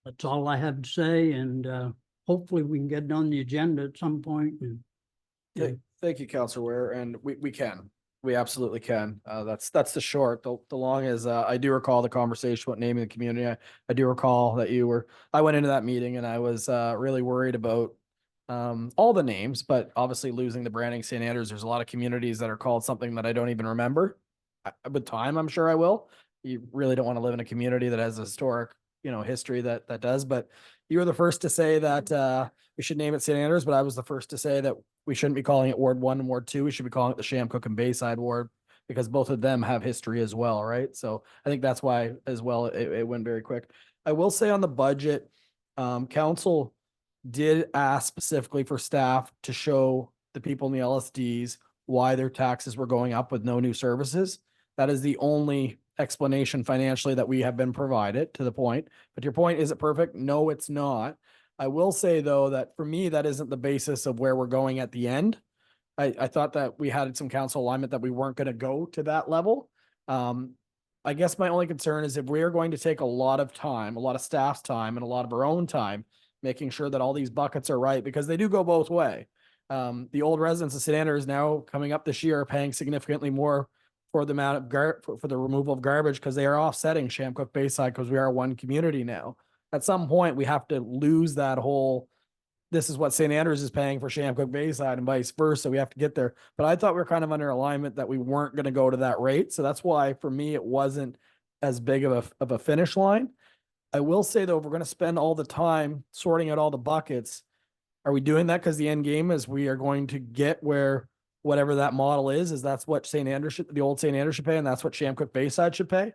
That's all I have to say, and hopefully we can get it on the agenda at some point. And thank you, Councillor Ware, and we can. We absolutely can. That's the short. The long is, I do recall the conversation about naming the community. I do recall that I went into that meeting and I was, really worried about, all the names, but obviously losing the branding St. Andrews. There's a lot of communities that are called something that I don't even remember. With time, I'm sure I will. You really don't want to live in a community that has a historic, history that does, but you were the first to say that, we should name it St. Andrews, but I was the first to say that we shouldn't be calling it Ward 1 and Ward 2. We should be calling it the Shamcook and Bayside Ward because both of them have history as well, right? So I think that's why as well it went very quick. I will say on the budget, council did ask specifically for staff to show the people in the LSDs why their taxes were going up with no new services. That is the only explanation financially that we have been provided to the point. But your point, is it perfect? No, it's not. I will say though, that for me, that isn't the basis of where we're going at the end. I thought that we had some council alignment that we weren't going to go to that level. I guess my only concern is if we're going to take a lot of time, a lot of staff's time and a lot of our own time, making sure that all these buckets are right, because they do go both way. The old residents of St. Andrews now coming up this year are paying significantly more for the amount of for the removal of garbage because they are offsetting Shamcook Bayside because we are one community now. At some point, we have to lose that whole, this is what St. Andrews is paying for Shamcook Bayside and vice versa. We have to get there. But I thought we were kind of under alignment that we weren't going to go to that rate. So that's why for me, it wasn't as big of a finish line. I will say though, if we're going to spend all the time sorting out all the buckets, are we doing that because the end game is we are going to get where whatever that model is that's what St. Andrews the old St. Andrews should pay, and that's what Shamcook Bayside should pay?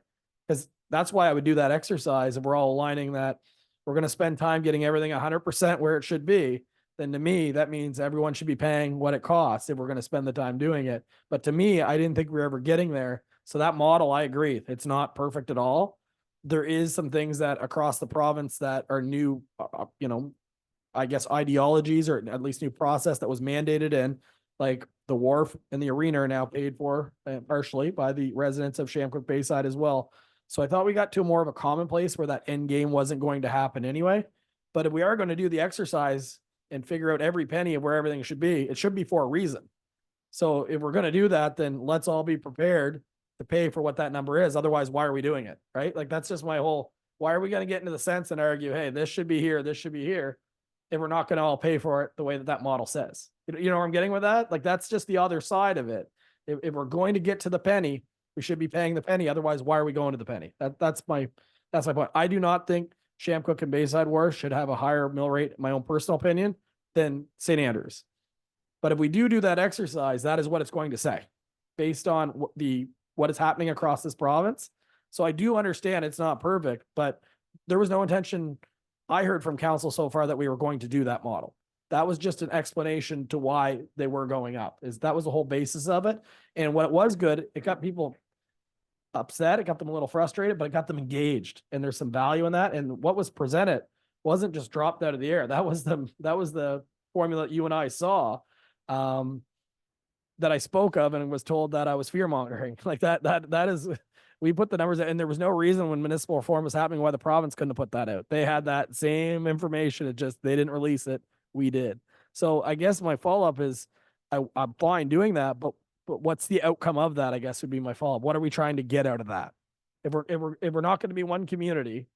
Because that's why I would do that exercise. If we're all aligning that we're going to spend time getting everything 100% where it should be, then to me, that means everyone should be paying what it costs if we're going to spend the time doing it. But to me, I didn't think we were ever getting there. So that model, I agree, it's not perfect at all. There is some things that across the province that are new, I guess ideologies or at least new process that was mandated in, like the wharf and the arena are now paid for partially by the residents of Shamcook Bayside as well. So I thought we got to more of a common place where that end game wasn't going to happen anyway. But if we are going to do the exercise and figure out every penny of where everything should be, it should be for a reason. So if we're going to do that, then let's all be prepared to pay for what that number is. Otherwise, why are we doing it? Right? Like that's just my whole, why are we going to get into the sense and argue, hey, this should be here, this should be here, if we're not going to all pay for it the way that that model says? You know where I'm getting with that? Like that's just the other side of it. If we're going to get to the penny, we should be paying the penny. Otherwise, why are we going to the penny? That's my point. I do not think Shamcook and Bayside Wharf should have a higher mill rate, in my own personal opinion, than St. Andrews. But if we do that exercise, that is what it's going to say based on what is happening across this province. So I do understand it's not perfect, but there was no intention I heard from council so far that we were going to do that model. That was just an explanation to why they were going up. That was the whole basis of it. And what it was good, it got people upset. It got them a little frustrated, but it got them engaged. And there's some value in that. And what was presented wasn't just dropped out of the air. That was the formula that you and I saw, that I spoke of and was told that I was fear mongering. Like that is, we put the numbers out, and there was no reason when municipal reform was happening why the province couldn't have put that out. They had that same information. It just, they didn't release it. We did. So I guess my follow-up is I'm fine doing that, but what's the outcome of that, I guess would be my follow-up. What are we trying to get out of that? If we're not going to be one community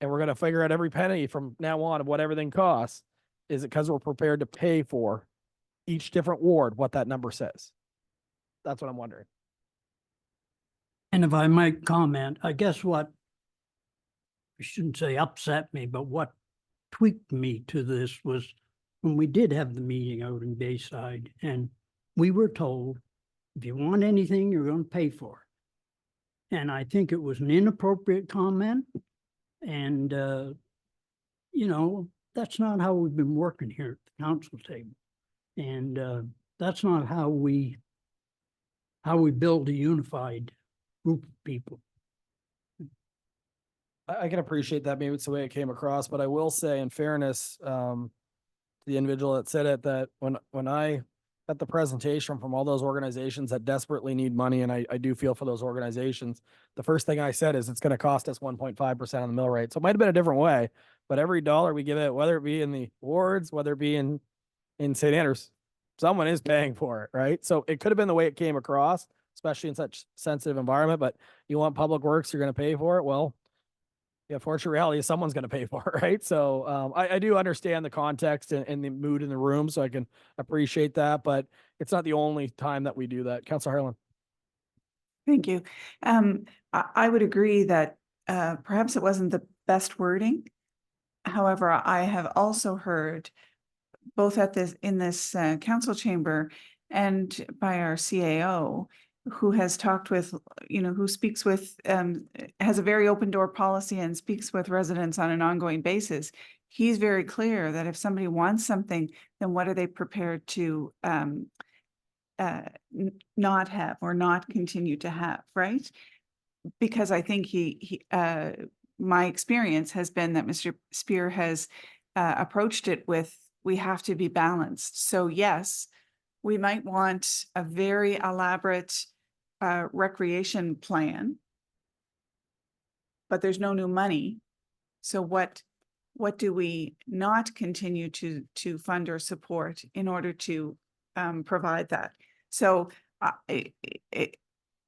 and we're going to figure out every penny from now on of what everything costs, is it because we're prepared to pay for each different ward, what that number says? That's what I'm wondering. And if I might comment, I guess what, I shouldn't say upset me, but what tweaked me to this was when we did have the meeting out in Bayside, and we were told, if you want anything, you're going to pay for it. And I think it was an inappropriate comment. And, that's not how we've been working here at the council table. And that's not how we build a unified group of people. I can appreciate that. Maybe it's the way it came across, but I will say in fairness, to the individual that said it, that when I got the presentation from all those organizations that desperately need money, and I do feel for those organizations, the first thing I said is it's going to cost us 1.5% on the mill rate. So it might have been a different way, but every dollar we give it, whether it be in the wards, whether it be in St. Andrews, someone is paying for it, right? So it could have been the way it came across. especially in such sensitive environment, but you want public works, you're gonna pay for it, well, the unfortunate reality is someone's gonna pay for it, right? So, I do understand the context and the mood in the room, so I can appreciate that, but it's not the only time that we do that. Councillor Harlan. Thank you. I would agree that perhaps it wasn't the best wording. However, I have also heard both at this, in this council chamber and by our CAO, who has talked with, who speaks with, has a very open door policy and speaks with residents on an ongoing basis. He's very clear that if somebody wants something, then what are they prepared to not have or not continue to have, right? Because I think my experience has been that Mr. Spear has approached it with, we have to be balanced. So yes, we might want a very elaborate recreation plan, but there's no new money. So what do we not continue to fund or support in order to provide that? So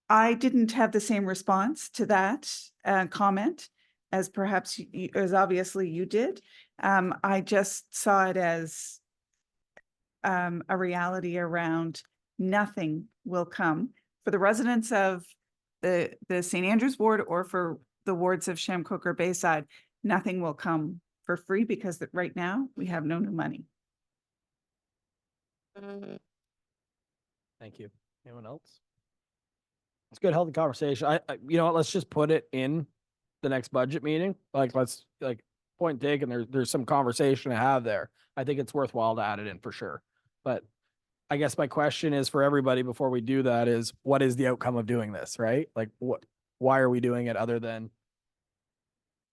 I didn't have the same response to that comment as perhaps as obviously you did. I just saw it as a reality around nothing will come for the residents of the St. Andrews ward or for the wards of Shamcook or Bayside. Nothing will come for free because right now we have no new money. Thank you. Anyone else? It's good, healthy conversation. You know what, let's just put it in the next budget meeting. Let's point taken, there's some conversation to have there. I think it's worthwhile to add it in for sure. But I guess my question is for everybody before we do that is, what is the outcome of doing this, right? Why are we doing it other than,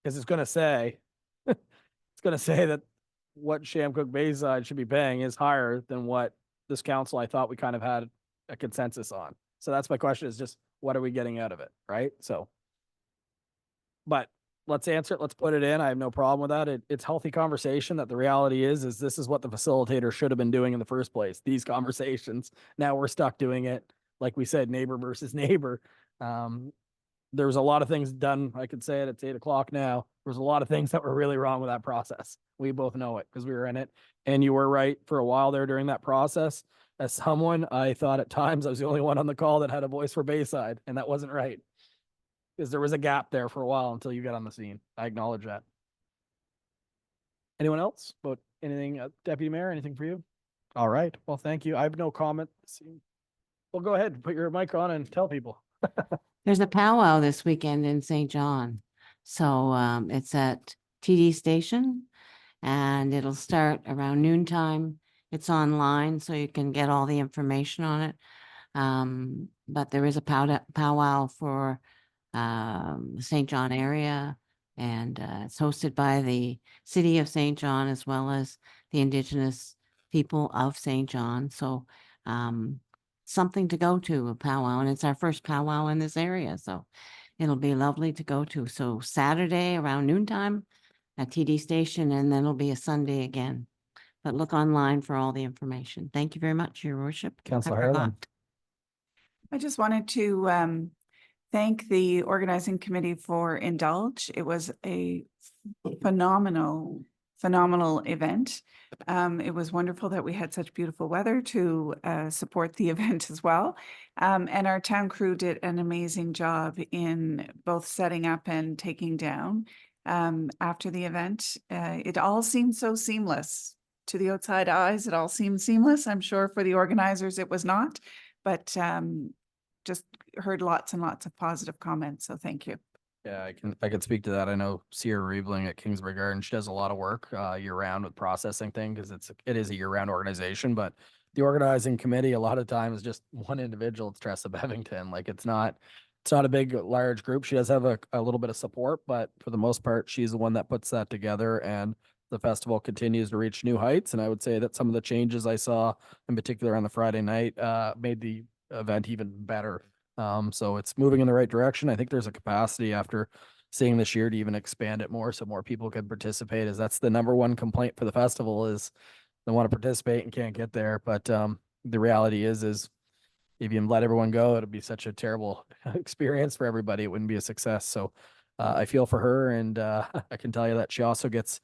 because it's going to say, that what Shamcook Bayside should be paying is higher than what this council, I thought we kind of had a consensus on. So that's my question, is just, what are we getting out of it, right? So, but let's answer it. Let's put it in. I have no problem with that. It's healthy conversation that the reality is this is what the facilitator should have been doing in the first place. These conversations. Now we're stuck doing it. Like we said, neighbor versus neighbor. There was a lot of things done. I could say it, it's 8 o'clock now. There was a lot of things that were really wrong with that process. We both know it because we were in it. And you were right for a while there during that process. As someone, I thought at times I was the only one on the call that had a voice for Bayside, and that wasn't right. Because there was a gap there for a while until you got on the scene. I acknowledge that. Anyone else about anything, Deputy Mayor, anything for you? All right. Well, thank you. I have no comment. Well, go ahead, put your mic on and tell people. There's a powwow this weekend in St. John. So it's at TD Station and it'll start around noontime. It's online, so you can get all the information on it. But there is a powwow for St. John area, and it's hosted by the city of St. John as well as the Indigenous people of St. John. So something to go to, a powwow, and it's our first powwow in this area, so it'll be lovely to go to. So Saturday around noontime at TD Station, and then it'll be a Sunday again. But look online for all the information. Thank you very much, Your Worship. Councillor I Harlan. forgot. I just wanted to thank the organizing committee for Indulge. It was a phenomenal event. It was wonderful that we had such beautiful weather to support the event as well. And our town crew did an amazing job in both setting up and taking down after the event. It all seemed so seamless. To the outside eyes, it all seemed seamless. I'm sure for the organizers it was not, but just heard lots and lots of positive comments. So thank you. Yeah, I can speak to that. I know Sierra Riebling at Kingsbury Garden, she does a lot of work year round with processing thing because it is a year round organization, but the organizing committee a lot of times is just one individual. It's Tressa Bevington. Like it's not a big, large group. She does have a little bit of support, but for the most part, she's the one that puts that together, and the festival continues to reach new heights. And I would say that some of the changes I saw in particular on the Friday night made the event even better. So it's moving in the right direction. I think there's a capacity after seeing this year to even expand it more so more people can participate, as that's the number one complaint for the festival is they want to participate and can't get there. But the reality is if you let everyone go, it'd be such a terrible experience for everybody. It wouldn't be a success. So I feel for her, and I can tell you that she also gets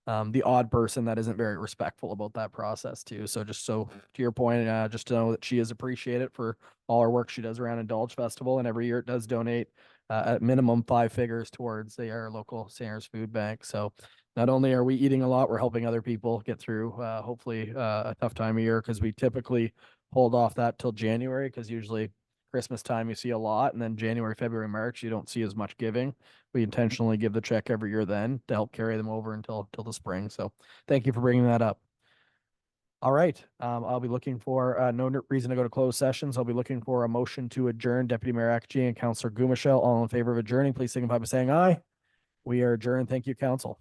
the odd person that isn't very respectful about that process too. So just so to your point, just to know that she is appreciated for all her work she does around Indulge Festival, and every year it does donate at minimum 5 figures towards our local Sanders Food Bank. So not only are we eating a lot, we're helping other people get through hopefully a tough time of year, because we typically hold off that till January, because usually Christmas time you see a lot, and then January, February, March you don't see as much giving. We intentionally give the check every year then to help carry them over until the spring. So thank you for bringing that up. All right, I'll be looking for no reason to go to closed sessions. I'll be looking for a motion to adjourn. Deputy Mayor Akji and Councillor Gumashel, all in favor of adjourning, please signify by saying aye. We are adjourned. Thank you, council.